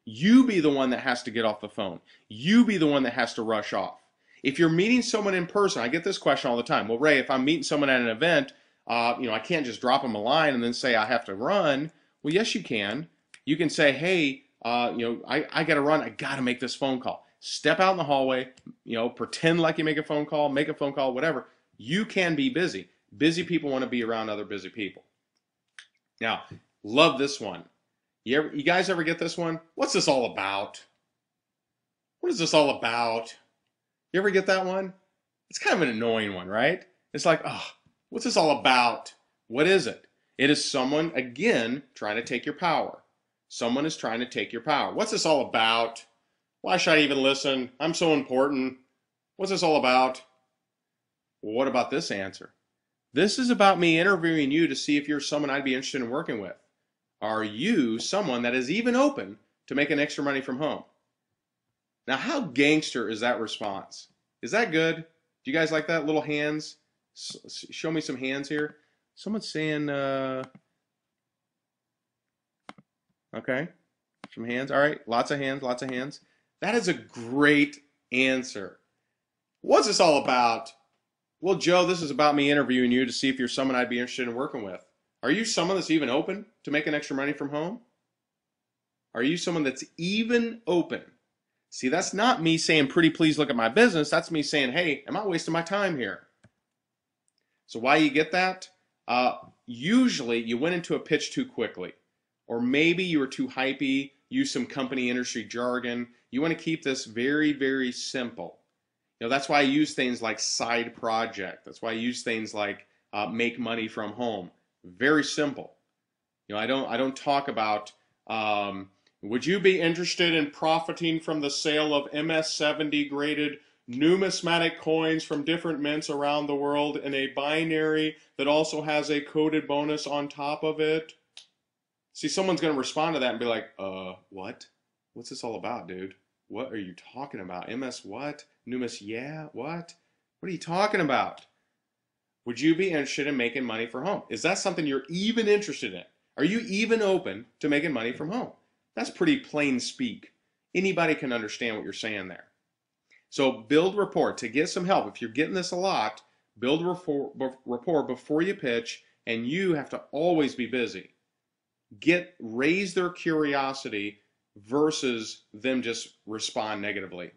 You be the one that has to get off the phone. You be the one that has to rush off. If you're meeting someone in person, I get this question all the time. Well, Ray, if I'm meeting someone at an event, I can't just drop them a line and then say I have to run. Well, yes, you can. You can say, hey, I got to run. I got to make this phone call. Step out in the hallway, pretend like you make a phone call, whatever. You can be busy. Busy people want to be around other busy people. Now, love this one. You guys ever get this one? What's this all about? What is this all about? You ever get that one? It's kind of an annoying one, right? It's like, oh, what's this all about? What is it? It is someone, again, trying to take your power. Someone is trying to take your power. What's this all about? Why should I even listen? I'm so important. What's this all about? Well, what about this answer? This is about me interviewing you to see if you're someone I'd be interested in working with. Are you someone that is even open to making extra money from home? Now, how gangster is that response? Is that good? Do you guys like that? Little hands? Show me some hands here. Someone's saying, okay, some hands. All right, lots of hands, lots of hands. That is a great answer. What's this all about? Well, Joe, this is about me interviewing you to see if you're someone I'd be interested in working with. Are you someone that's even open to making extra money from home? Are you someone that's even open? See, that's not me saying, pretty please look at my business. That's me saying, hey, am I wasting my time here? So why you get that? Usually you went into a pitch too quickly. Or maybe you were too hypey, use some company industry jargon. You want to keep this very, very simple. That's why I use things like side project. That's why I use things like make money from home. Very simple. I don't talk about would you be interested in profiting from the sale of MS-70 graded numismatic coins from different mints around the world in a binary that also has a coded bonus on top of it? See, someone's going to respond to that and be like, what? What's this all about, dude? What are you talking about? MS what? Numis, yeah, what? What are you talking about? Would you be interested in making money from home? Is that something you're even interested in? Are you even open to making money from home? That's pretty plain speak. Anybody can understand what you're saying there. So build rapport to get some help. If you're getting this a lot, build rapport before you pitch, and you have to always be busy. Raise their curiosity versus them just respond negatively.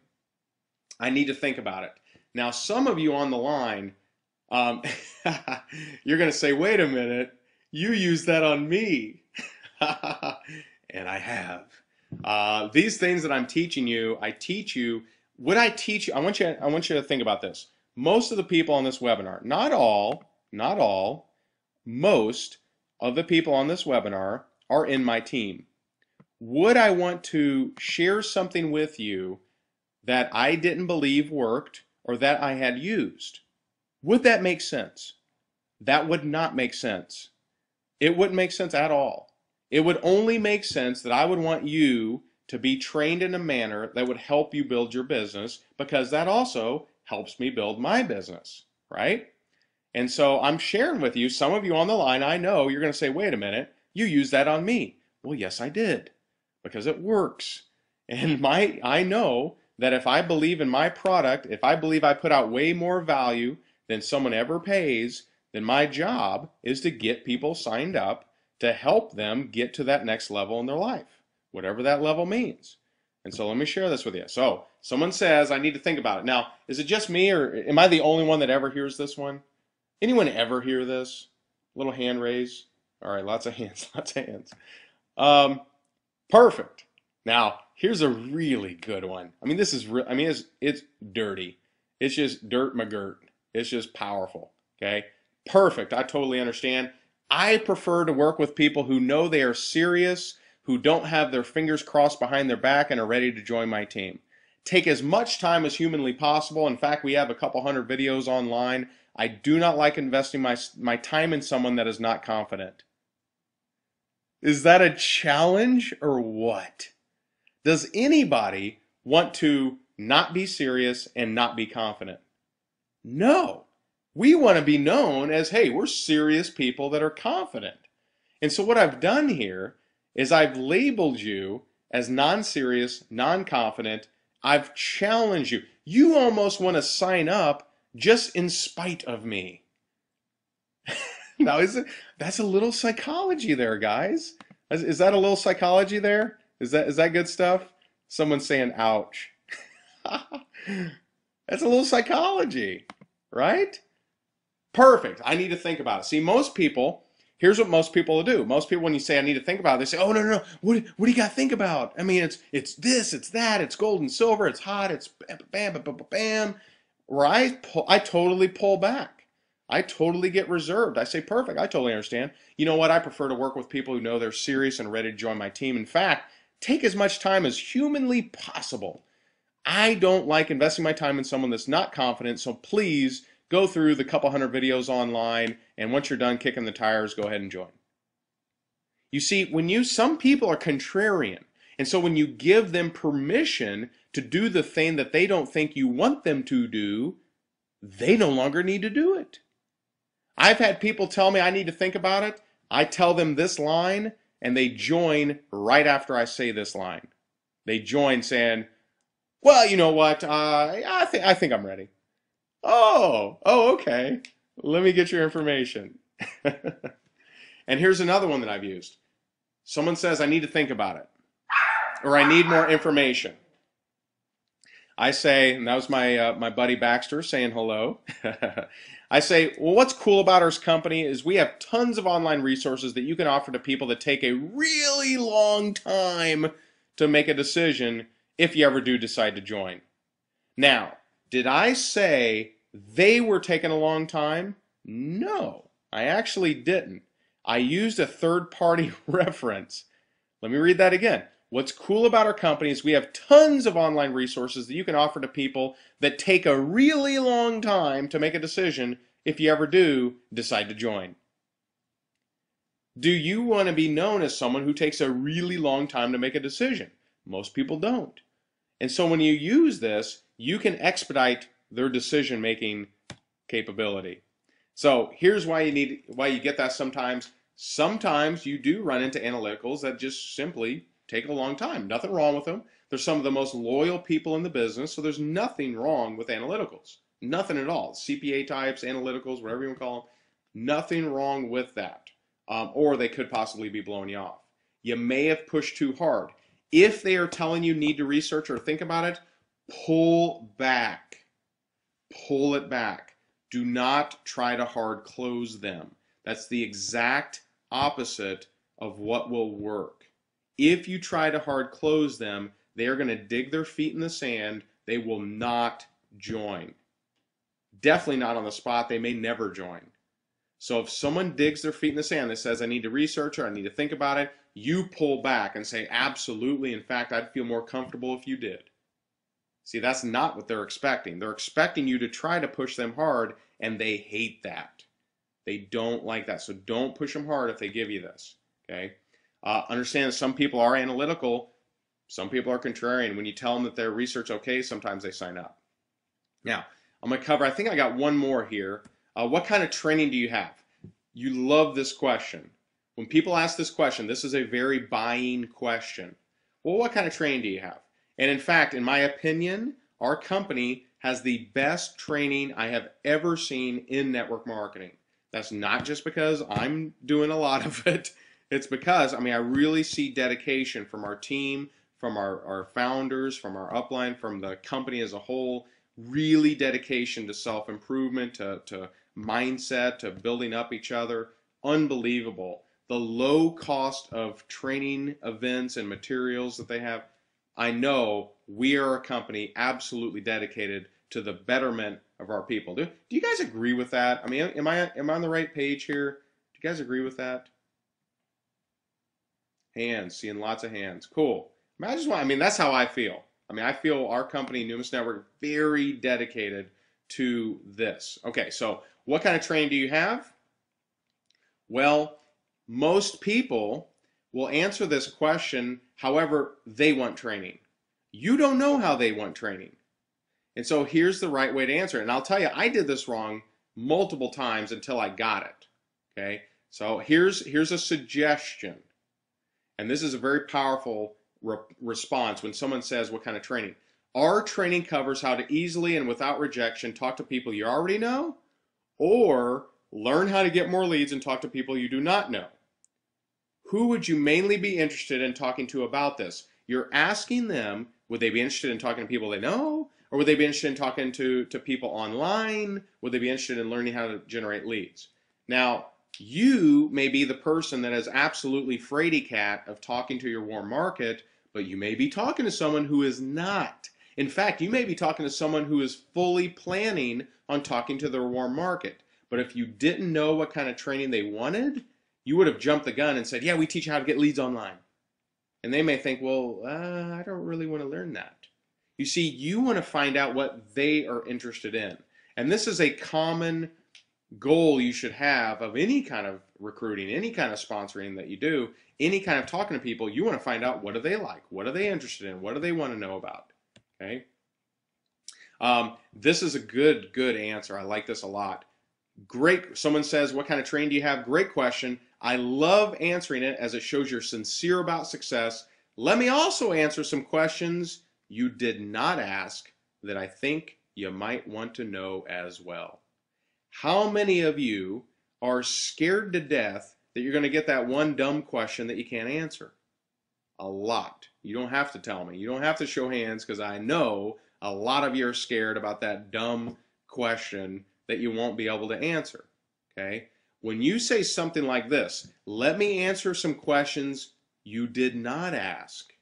I need to think about it. Now, some of you on the line, you're going to say, wait a minute, you used that on me. And I have. These things that I'm teaching you, I teach you. What I teach you, I want you to think about this. Most of the people on this webinar, not all, most of the people on this webinar are in my team. Would I want to share something with you that I didn't believe worked or that I had used? Would that make sense? That would not make sense. It wouldn't make sense at all. It would only make sense that I would want you to be trained in a manner that would help you build your business, because that also helps me build my business, right? And so I'm sharing with you, some of you on the line, I know you're going to say, wait a minute, you used that on me. Well, yes, I did, because it works. And I know that if I believe in my product, if I believe I put out way more value than someone ever pays, then my job is to get people signed up to help them get to that next level in their life, whatever that level means. And so let me share this with you. So someone says, I need to think about it. Now, is it just me, or am I the only one that ever hears this one? Anyone ever hear this? Little hand raise. All right, lots of hands, lots of hands. Perfect. Now, here's a really good one. I mean, this is it's dirty. It's just dirt McGirt. It's just powerful. Okay? Perfect. I totally understand. I prefer to work with people who know they are serious, who don't have their fingers crossed behind their back and are ready to join my team. Take as much time as humanly possible. In fact, we have a couple hundred videos online. I do not like investing my time in someone that is not confident. Is that a challenge or what? Does anybody want to not be serious and not be confident? No. We want to be known as, hey, we're serious people that are confident. And so what I've done here is I've labeled you as non-serious, non-confident. I've challenged you. You almost want to sign up just in spite of me. Now, that's a little psychology there, guys. Is that a little psychology there? Is that good stuff? Someone's saying, ouch. That's a little psychology, right? Perfect. I need to think about it. See, most people, here's what most people will do. Most people, when you say I need to think about it, they say, oh, no, no, no. What do you got to think about? I mean, it's this, it's that, it's gold and silver, it's hot, it's bam, bam, bam, bam, bam, bam. Where I totally pull back. I totally get reserved. I say, perfect. I totally understand. You know what? I prefer to work with people who know they're serious and ready to join my team. In fact, take as much time as humanly possible. I don't like investing my time in someone that's not confident, so please go through the couple hundred videos online, and once you're done kicking the tires, go ahead and join. You see, some people are contrarian, and so when you give them permission to do the thing that they don't think you want them to do, they no longer need to do it. I've had people tell me I need to think about it. I tell them this line, and they join right after I say this line. They join saying, well, you know what? I think I'm ready. Oh, okay. Let me get your information. And here's another one that I've used. Someone says, I need to think about it, or I need more information. I say, and that was my buddy Baxter saying hello. I say, well, what's cool about our company is we have tons of online resources that you can offer to people that take a really long time to make a decision if you ever do decide to join. Now, did I say they were taking a long time? No, I actually didn't. I used a third-party reference. Let me read that again. What's cool about our company is we have tons of online resources that you can offer to people that take a really long time to make a decision if you ever do decide to join. Do you want to be known as someone who takes a really long time to make a decision? Most people don't. And so when you use this, you can expedite their decision-making capability. So here's why you get that sometimes. Sometimes you do run into analyticals that just simply take a long time. Nothing wrong with them. They're some of the most loyal people in the business, so there's nothing wrong with analyticals. Nothing at all. CPA types, analyticals, whatever you want to call them, nothing wrong with that. Or they could possibly be blowing you off. You may have pushed too hard. If they are telling you need to research or think about it, pull back. Pull it back. Do not try to hard close them. That's the exact opposite of what will work. If you try to hard close them, they are going to dig their feet in the sand. They will not join. Definitely not on the spot. They may never join. So if someone digs their feet in the sand that says, I need to research or I need to think about it, you pull back and say, absolutely. In fact, I'd feel more comfortable if you did. See, that's not what they're expecting. They're expecting you to try to push them hard, and they hate that. They don't like that. So don't push them hard if they give you this. Okay? Understand that some people are analytical. Some people are contrarian. When you tell them that their research okay, sometimes they sign up. Now, I'm going to cover, I think I got one more here. What kind of training do you have? You love this question. When people ask this question, this is a very buying question. Well, what kind of training do you have? And in fact, in my opinion, our company has the best training I have ever seen in network marketing. That's not just because I'm doing a lot of it. It's because, I really see dedication from our team, from our founders, from our upline, from the company as a whole. Really dedication to self-improvement, to mindset, to building up each other. Unbelievable. The low cost of training events and materials that they have. I know we are a company absolutely dedicated to the betterment of our people. Do you guys agree with that? Am I on the right page here? Do you guys agree with that? Hands, seeing lots of hands. Cool. That's how I feel. I feel our company, Numis Network, very dedicated to this. Okay, so what kind of training do you have? Well, most people will answer this question however they want training. You don't know how they want training. And so here's the right way to answer it. And I'll tell you, I did this wrong multiple times until I got it. Okay, so here's a suggestion. And this is a very powerful response when someone says, what kind of training? Our training covers how to easily and without rejection talk to people you already know, or learn how to get more leads and talk to people you do not know. Who would you mainly be interested in talking to about this? You're asking them, would they be interested in talking to people they know? Or would they be interested in talking to people online? Would they be interested in learning how to generate leads? Now, you may be the person that is absolutely fraidy cat of talking to your warm market, but you may be talking to someone who is not. In fact, you may be talking to someone who is fully planning on talking to their warm market. But if you didn't know what kind of training they wanted, you would have jumped the gun and said, yeah, we teach you how to get leads online. And they may think, well, I don't really want to learn that. You see, you want to find out what they are interested in. And this is a common goal you should have of any kind of recruiting, any kind of sponsoring that you do, any kind of talking to people. You want to find out, what do they like? What are they interested in? What do they want to know about? Okay. This is a good answer. I like this a lot. Great. Someone says, what kind of training do you have? Great question. I love answering it as it shows you're sincere about success. Let me also answer some questions you did not ask that I think you might want to know as well. How many of you are scared to death that you're going to get that one dumb question that you can't answer? A lot. You don't have to tell me. You don't have to show hands, because I know a lot of you are scared about that dumb question that you won't be able to answer. Okay? When you say something like this, let me answer some questions you did not ask,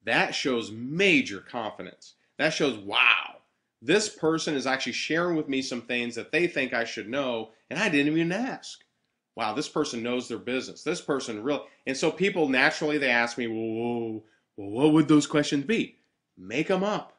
that shows major confidence. That shows, wow, this person is actually sharing with me some things that they think I should know, and I didn't even ask. Wow, this person knows their business. This person really, and so people naturally, they ask me, well, what would those questions be? Make them up.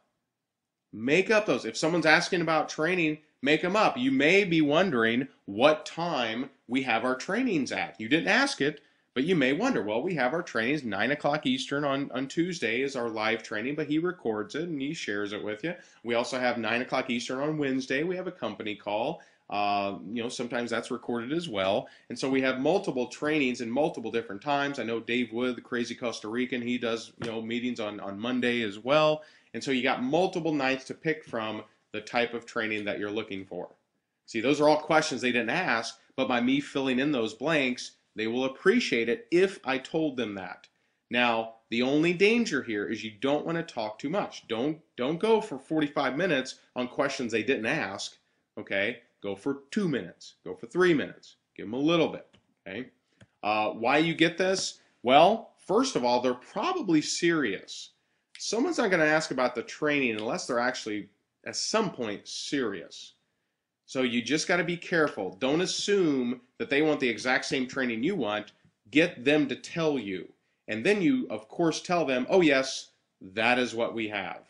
Make up those. If someone's asking about training, make them up. You may be wondering what time we have our trainings at. You didn't ask it, but you may wonder, well, we have our trainings 9 o'clock Eastern on Tuesday is our live training, but he records it and he shares it with you. We also have 9 o'clock Eastern on Wednesday. We have a company call. Sometimes that's recorded as well. And so we have multiple trainings in multiple different times. I know Dave Wood, the crazy Costa Rican, he does, meetings on Monday as well. And so you got multiple nights to pick from the type of training that you're looking for. See, those are all questions they didn't ask, but by me filling in those blanks, they will appreciate it if I told them that. Now, the only danger here is you don't want to talk too much. Don't go for 45 minutes on questions they didn't ask, okay? Go for 2 minutes. Go for 3 minutes. Give them a little bit, okay? Why you get this? Well, first of all, they're probably serious. Someone's not going to ask about the training unless they're actually, at some point, serious. So you just got to be careful. Don't assume that they want the exact same training you want. Get them to tell you. And then you, of course, tell them, oh, yes, that is what we have.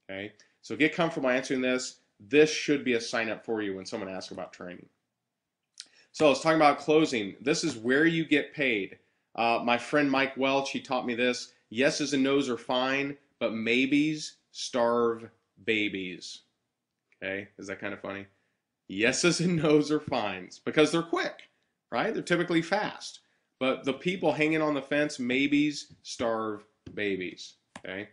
Okay? So get comfortable answering this. This should be a sign up for you when someone asks about training. So let's talk about closing. This is where you get paid. My friend Mike Welch, he taught me this. Yeses and nos are fine, but maybes starve babies. Okay? Is that kind of funny? Yeses and nos are fines because they're quick, right? They're typically fast. But the people hanging on the fence, maybes starve babies, okay?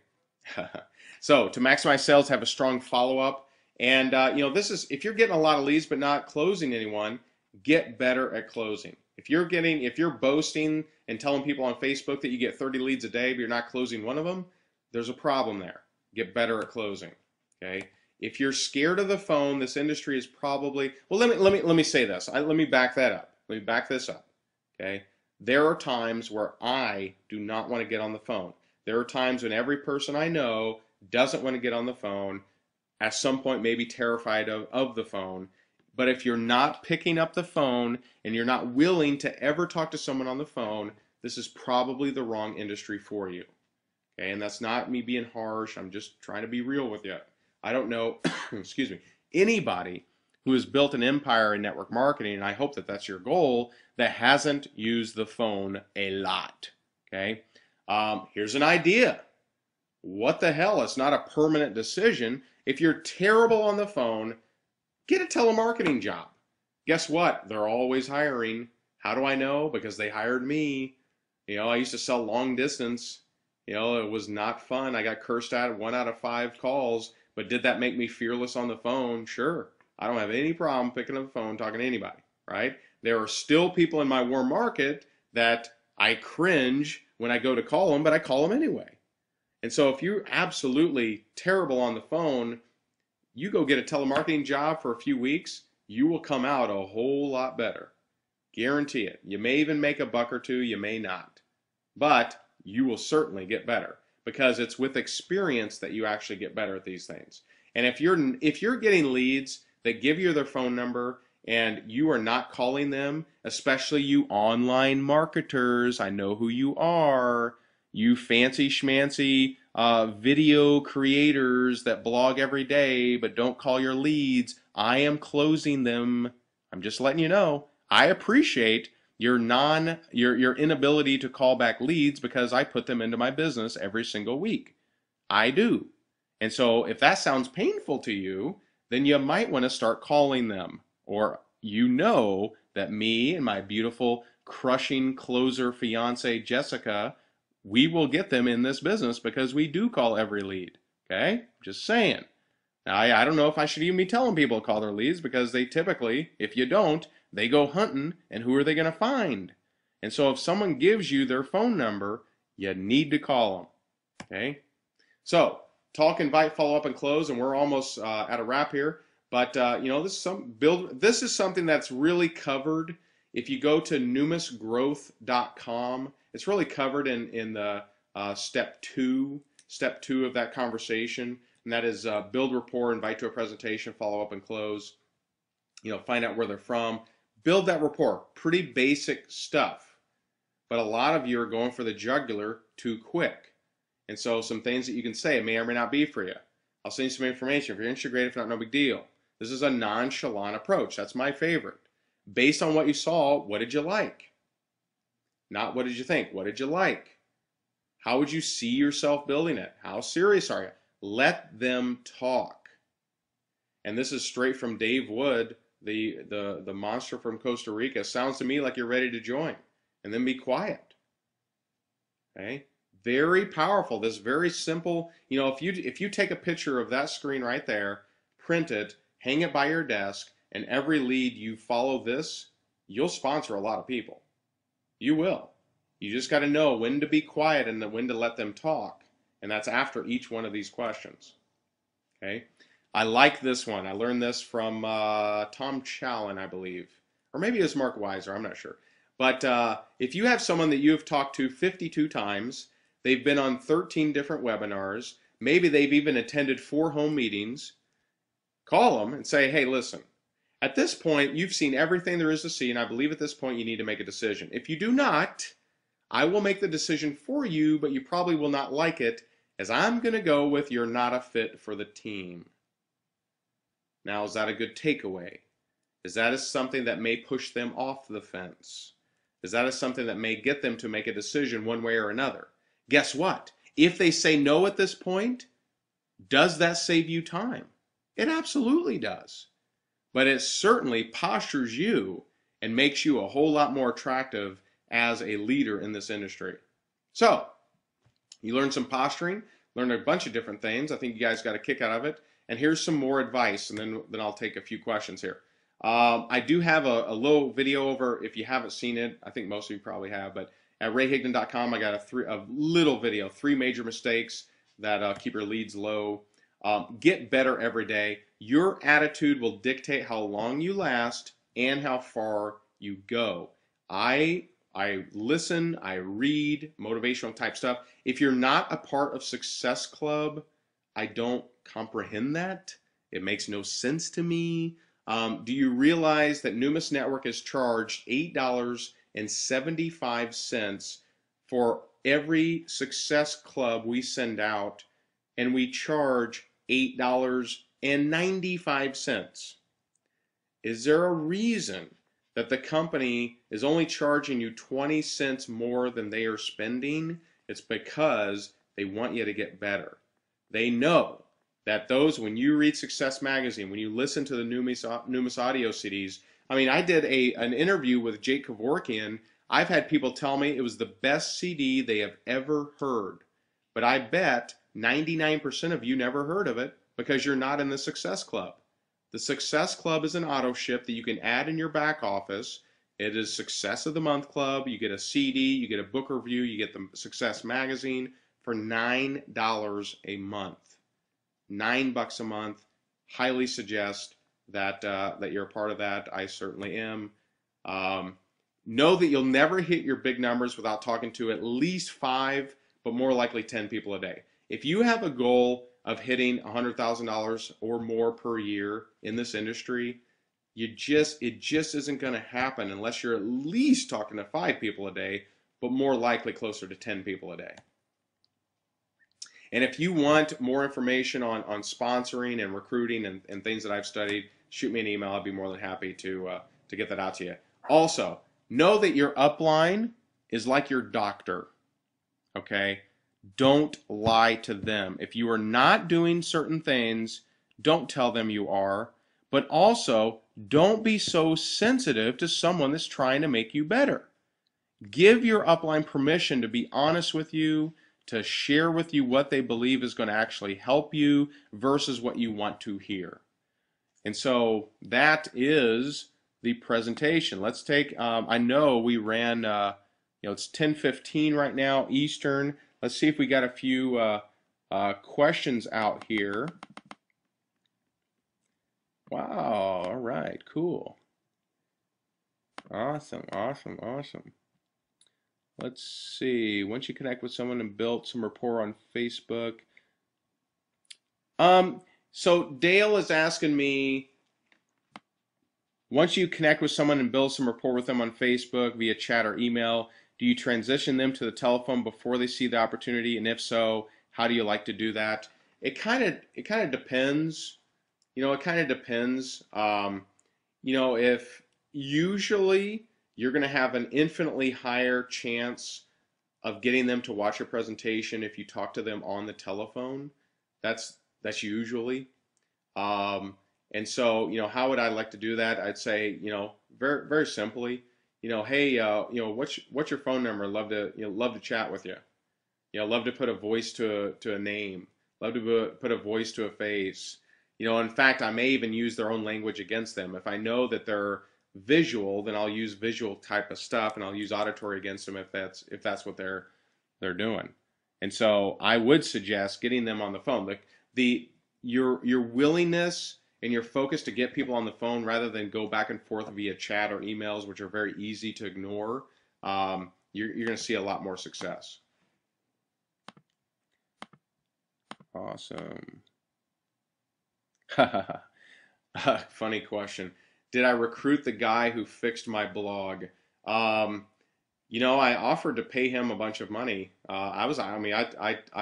So to maximize sales, have a strong follow-up. And, this is, if you're getting a lot of leads but not closing anyone, get better at closing. If you're boasting and telling people on Facebook that you get 30 leads a day but you're not closing one of them, there's a problem there. Get better at closing, okay? If you're scared of the phone, this industry is probably, well, let me say this. Let me back that up. Let me back this up, okay? There are times where I do not want to get on the phone. There are times when every person I know doesn't want to get on the phone, at some point maybe terrified of the phone. But if you're not picking up the phone and you're not willing to ever talk to someone on the phone, this is probably the wrong industry for you. Okay, and that's not me being harsh. I'm just trying to be real with you. I don't know, excuse me, anybody who has built an empire in network marketing, and I hope that that's your goal, that hasn't used the phone a lot, okay? Here's an idea. What the hell? It's not a permanent decision. If you're terrible on the phone, get a telemarketing job. Guess what? They're always hiring. How do I know? Because they hired me. I used to sell long distance. It was not fun. I got cursed out 1 out of 5 calls. But did that make me fearless on the phone? Sure. I don't have any problem picking up the phone, talking to anybody, right? There are still people in my warm market that I cringe when I go to call them, but I call them anyway. And so if you're absolutely terrible on the phone, you go get a telemarketing job for a few weeks, you will come out a whole lot better. Guarantee it. You may even make a buck or two, you may not. But you will certainly get better because it's with experience that you actually get better at these things. And if you're getting leads that give you their phone number and you are not calling them, especially you online marketers, I know who you are, you fancy schmancy video creators that blog every day but don't call your leads, I am closing them. I'm just letting you know. I appreciate your inability to call back leads because I put them into my business every single week. I do. And so if that sounds painful to you, then you might want to start calling them. Or you know that me and my beautiful crushing closer fiance Jessica, we will get them in this business because we do call every lead. Okay? Just saying. Now, I don't know if I should even be telling people to call their leads because they typically, if you don't, they go hunting, and who are they going to find? And so if someone gives you their phone number, you need to call them. Okay? So, talk, invite, follow up, and close, and we're almost at a wrap here. But this is something that's really covered. If you go to numisgrowth.com, it's really covered in the step two of that conversation, and that is build rapport, invite to a presentation, follow up, and close. Find out where they're from. Build that rapport. Pretty basic stuff. But a lot of you are going for the jugular too quick. And so some things that you can say may or may not be for you. I'll send you some information. If you're interested, great. If not, no big deal. This is a nonchalant approach. That's my favorite. Based on what you saw, what did you like? Not what did you think. What did you like? How would you see yourself building it? How serious are you? Let them talk. And this is straight from Dave Wood, the monster from Costa Rica. Sounds to me like you're ready to join. And then be quiet. Okay? Very powerful. This very simple. If you take a picture of that screen right there, print it, hang it by your desk, and every lead you follow this, you'll sponsor a lot of people. You will. You just got to know when to be quiet and when to let them talk. And that's after each one of these questions. Okay? I like this one. I learned this from Tom Challen, I believe. Or maybe it was Mark Weiser. I'm not sure. But if you have someone that you have talked to 52 times, they've been on 13 different webinars, maybe they've even attended 4 home meetings, call them and say, hey, listen, at this point, you've seen everything there is to see, and I believe at this point you need to make a decision. If you do not, I will make the decision for you, but you probably will not like it, as I'm going to go with you're not a fit for the team. Now, is that a good takeaway? Is that something that may push them off the fence? Is that something that may get them to make a decision one way or another? Guess what? If they say no at this point, does that save you time? It absolutely does. But it certainly postures you and makes you a whole lot more attractive as a leader in this industry. So, you learned some posturing, learned a bunch of different things. I think you guys got a kick out of it. And here's some more advice, and then I'll take a few questions here. I do have a little video over, if you haven't seen it, I think most of you probably have, but at rayhigdon.com I got a little video, 3 major mistakes that keep your leads low. Get better every day. Your attitude will dictate how long you last and how far you go. I listen, I read motivational type stuff. If you're not a part of Success Club, I don't comprehend that. It makes no sense to me. Do you realize that Numis Network is charged $8.75 for every Success Club we send out, and we charge $8.95? Is there a reason that the company is only charging you 20 cents more than they are spending? It's because they want you to get better. They know that when you read Success Magazine, when you listen to the Numis audio CDs, I did an interview with Jake Kevorkian. I've had people tell me it was the best CD they have ever heard. But I bet 99% of you never heard of it because you're not in the Success Club. The Success Club is an auto ship that you can add in your back office. It is Success of the Month Club. You get a CD, you get a book review, you get the Success Magazine for $9 a month. $9 a month. Highly suggest that that you're a part of that. I certainly am. Know that you'll never hit your big numbers without talking to at least 5, but more likely 10 people a day. If you have a goal of hitting $100,000 or more per year in this industry, it just isn't going to happen unless you're at least talking to 5 people a day, but more likely closer to 10 people a day. And if you want more information on sponsoring and recruiting and things that I've studied, shoot me an email. I'd be more than happy to get that out to you. Also, know that your upline is like your doctor, okay? Don't lie to them. If you are not doing certain things, don't tell them you are. But also, don't be so sensitive to someone that's trying to make you better. Give your upline permission to be honest with you, to share with you what they believe is going to actually help you versus what you want to hear. And so that is the presentation. Let's take, I know we ran, it's 10:15 right now, Eastern. Let's see if we got a few questions out here. Wow, all right, cool. Awesome, awesome, awesome. Let's see. Once you connect with someone and build some rapport on Facebook. So Dale is asking me, once you connect with someone and build some rapport with them on Facebook via chat or email, do you transition them to the telephone before they see the opportunity? And if so, how do you like to do that? It kind of depends. It kind of depends. If usually you're going to have an infinitely higher chance of getting them to watch your presentation if you talk to them on the telephone. That's usually. And so, how would I like to do that? I'd say, very, very simply, hey, what's your phone number? Love to chat with you. Love to put a voice to a name. Love to put a voice to a face. In fact, I may even use their own language against them. If I know that they're visual, then I'll use visual type of stuff, and I'll use auditory against them if that's what they're doing. And so I would suggest getting them on the phone. Your willingness and your focus to get people on the phone rather than go back and forth via chat or emails, which are very easy to ignore, you're going to see a lot more success. Awesome. Funny question. Did I recruit the guy who fixed my blog? I offered to pay him a bunch of money. I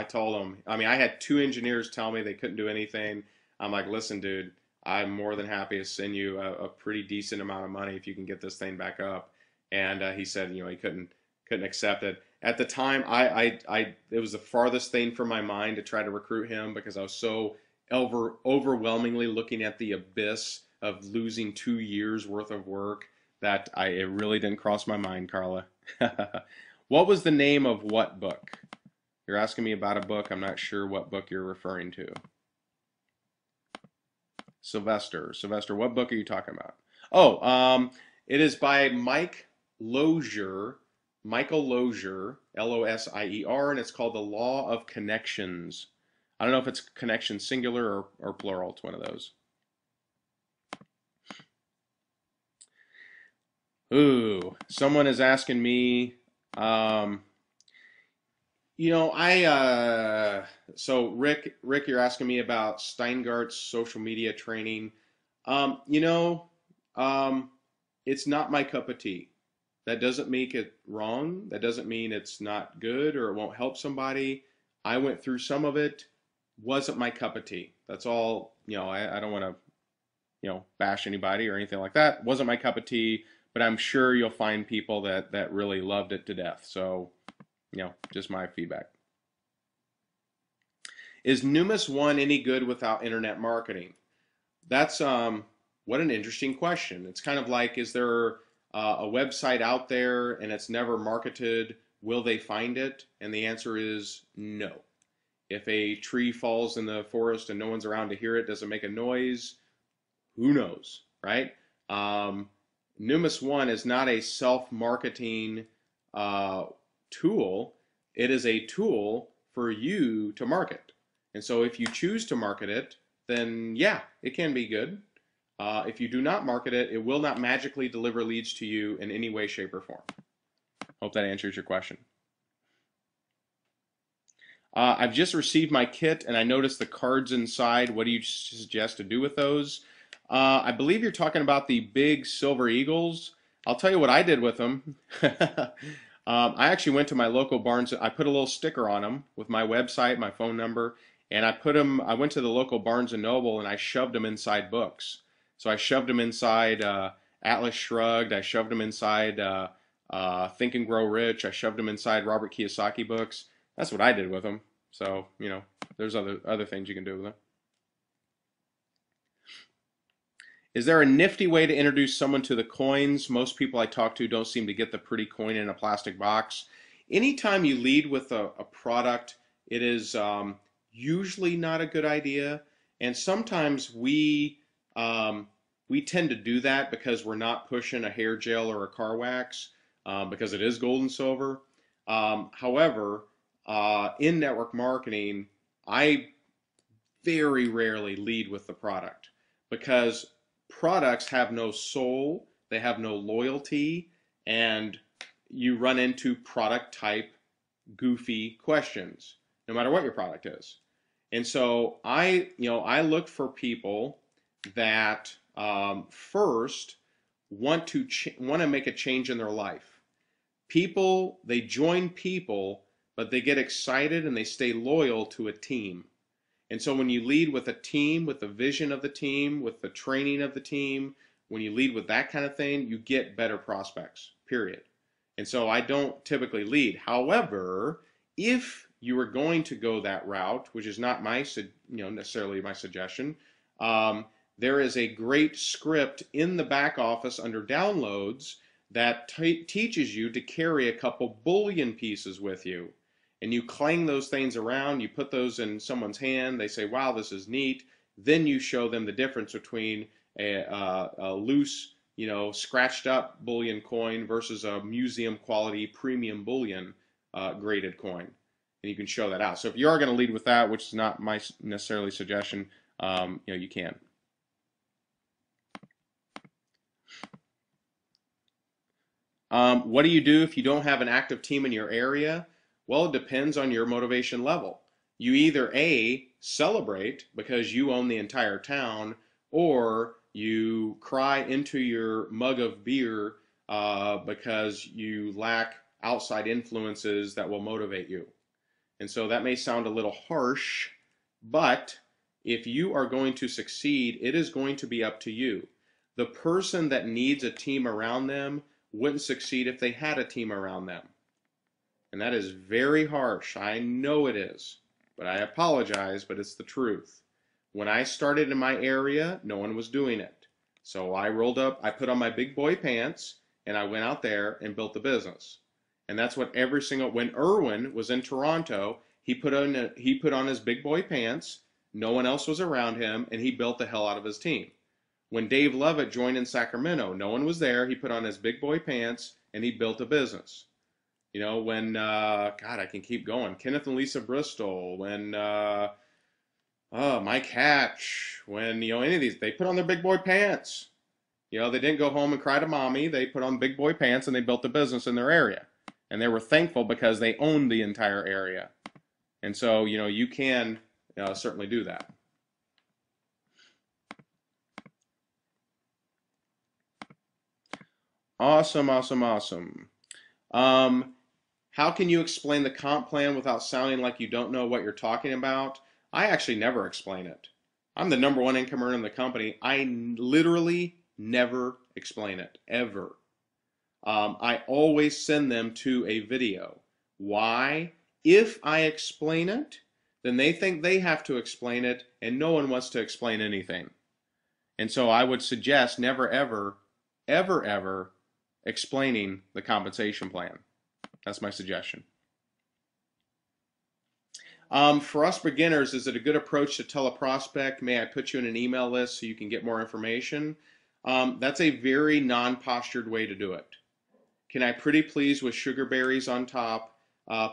told him, I had 2 engineers tell me they couldn't do anything. I'm like, listen, dude, I'm more than happy to send you a pretty decent amount of money if you can get this thing back up. And he said, he couldn't accept it. At the time, it was the farthest thing from my mind to try to recruit him because I was so overwhelmingly looking at the abyss of losing 2 years worth of work that it really didn't cross my mind, Carla. What was the name of what book? You're asking me about a book. I'm not sure what book you're referring to. Sylvester, what book are you talking about? Oh, it is by Michael Lozier, Losier, and it's called The Law of Connections. I don't know if it's connection singular or plural. It's one of those. Ooh, someone is asking me, so Rick, you're asking me about Steingart's social media training. It's not my cup of tea. That doesn't make it wrong. That doesn't mean it's not good or it won't help somebody. I went through some of it. Wasn't my cup of tea. That's all. I don't want to, bash anybody or anything like that. Wasn't my cup of tea, but I'm sure you'll find people that really loved it to death. So, just my feedback. Is Numis One any good without internet marketing? That's what an interesting question. It's kind of like, is there a website out there and it's never marketed? Will they find it? And the answer is no. If a tree falls in the forest and no one's around to hear it, does it make a noise? Who knows, right? Numis One is not a self-marketing tool. It is a tool for you to market. And so if you choose to market it, then yeah, it can be good. If you do not market it, it will not magically deliver leads to you in any way, shape, or form. Hope that answers your question. I've just received my kit and I noticed the cards inside. What do you suggest to do with those? I believe you're talking about the big silver eagles. I'll tell you what I did with them. I actually went to my local Barnes. I put a little sticker on them with my website, my phone number, and I went to the local Barnes and Noble and I shoved them inside books. So I shoved them inside Atlas Shrugged. I shoved them inside Think and Grow Rich. I shoved them inside Robert Kiyosaki books. That's what I did with them. So, you know, there's other things you can do with them. Is there a nifty way to introduce someone to the coins? Most people I talk to don't seem to get the pretty coin in a plastic box. Anytime you lead with a product, it is usually not a good idea. And sometimes we tend to do that because we're not pushing a hair gel or a car wax because it is gold and silver. However, in network marketing, I very rarely lead with the product because products have no soul, they have no loyalty, and you run into product type goofy questions no matter what your product is. And so I look for people that first want to make a change in their life. People, they join people, but they get excited and they stay loyal to a team. And so when you lead with a team, with the vision of the team, with the training of the team, when you lead with that kind of thing, you get better prospects, period. And so I don't typically lead. However, if you are going to go that route, which is not necessarily my suggestion, there is a great script in the back office under downloads that teaches you to carry a couple bullion pieces with you. And you clang those things around, you put those in someone's hand, they say, wow, this is neat. Then you show them the difference between a loose, scratched up bullion coin versus a museum quality premium bullion graded coin. And you can show that out. So if you are going to lead with that, which is not my necessarily suggestion, you can. What do you do if you don't have an active team in your area? Well, it depends on your motivation level. You either A, celebrate because you own the entire town, or you cry into your mug of beer because you lack outside influences that will motivate you. And so that may sound a little harsh, but if you are going to succeed, it is going to be up to you. The person that needs a team around them wouldn't succeed if they had a team around them. And that is very harsh. I know it is, but I apologize, but it's the truth. When I started in my area, no one was doing it. So I rolled up, I put on my big boy pants, and I went out there and built the business. And that's what when Irwin was in Toronto, he put on his big boy pants, no one else was around him, and he built the hell out of his team. When Dave Lovett joined in Sacramento, no one was there, he put on his big boy pants, and he built a business. When, God, I can keep going. Kenneth and Lisa Bristol, when Mike Hatch, when, any of these, they put on their big boy pants. They didn't go home and cry to mommy. They put on big boy pants and they built a business in their area. And they were thankful because they owned the entire area. And so, you can certainly do that. Awesome, awesome, awesome. How can you explain the comp plan without sounding like you don't know what you're talking about? I actually never explain it. I'm the #1 income earner in the company. I literally never explain it, ever. I always send them to a video. Why? If I explain it, then they think they have to explain it, and no one wants to explain anything. And so I would suggest never, ever, ever, ever explaining the compensation plan. That's my suggestion. For us beginners, is it a good approach to tell a prospect, may I put you in an email list so you can get more information? That's a very non-postured way to do it. Can I pretty please with sugar berries on top?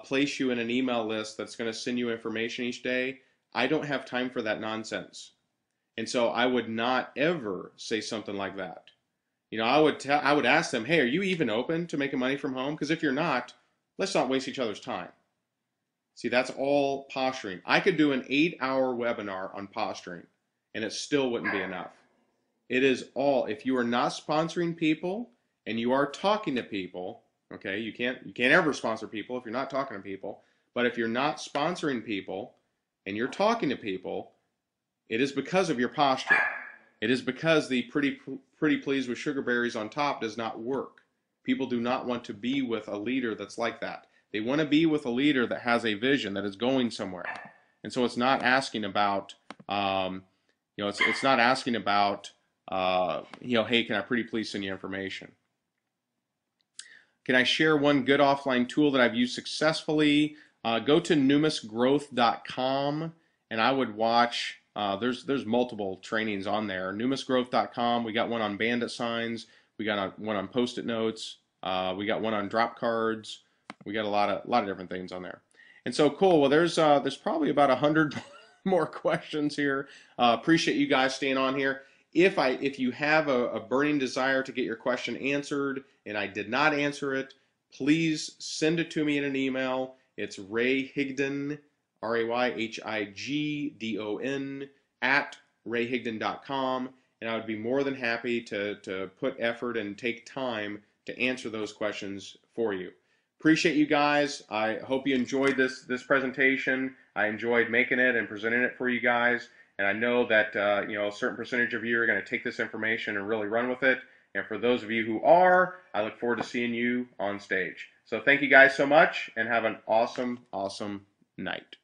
place you in an email list that's going to send you information each day, I don't have time for that nonsense. And so I would not ever say something like that. I would ask them, hey, are you even open to making money from home? Because if you're not, let's not waste each other's time. See, that's all posturing. I could do an 8-hour webinar on posturing, and it still wouldn't be enough. It is all, if you are not sponsoring people and you are talking to people, okay, you can't ever sponsor people if you're not talking to people, but if you're not sponsoring people and you're talking to people, it is because of your posture. It is because the pretty please with sugar berries on top does not work. People do not want to be with a leader that's like that. They want to be with a leader that has a vision, that is going somewhere. And so it's not asking about, it's not asking about, hey, can I pretty please send you information? Can I share one good offline tool that I've used successfully? Go to numisgrowth.com and I would watch, there's multiple trainings on there. numisgrowth.com, we got one on bandit signs, we got one on post-it notes, we got one on drop cards, we got a lot of different things on there. And so cool, well there's probably about 100 more questions here. Appreciate you guys staying on here. If you have a burning desire to get your question answered and I did not answer it, please send it to me in an email. It's Ray Higdon, RayHigdon @rayhigdon.com, and I would be more than happy to put effort and take time to answer those questions for you. Appreciate you guys. I hope you enjoyed this presentation. I enjoyed making it and presenting it for you guys. And I know that a certain percentage of you are going to take this information and really run with it. And for those of you who are, I look forward to seeing you on stage. So thank you guys so much and have an awesome, awesome night.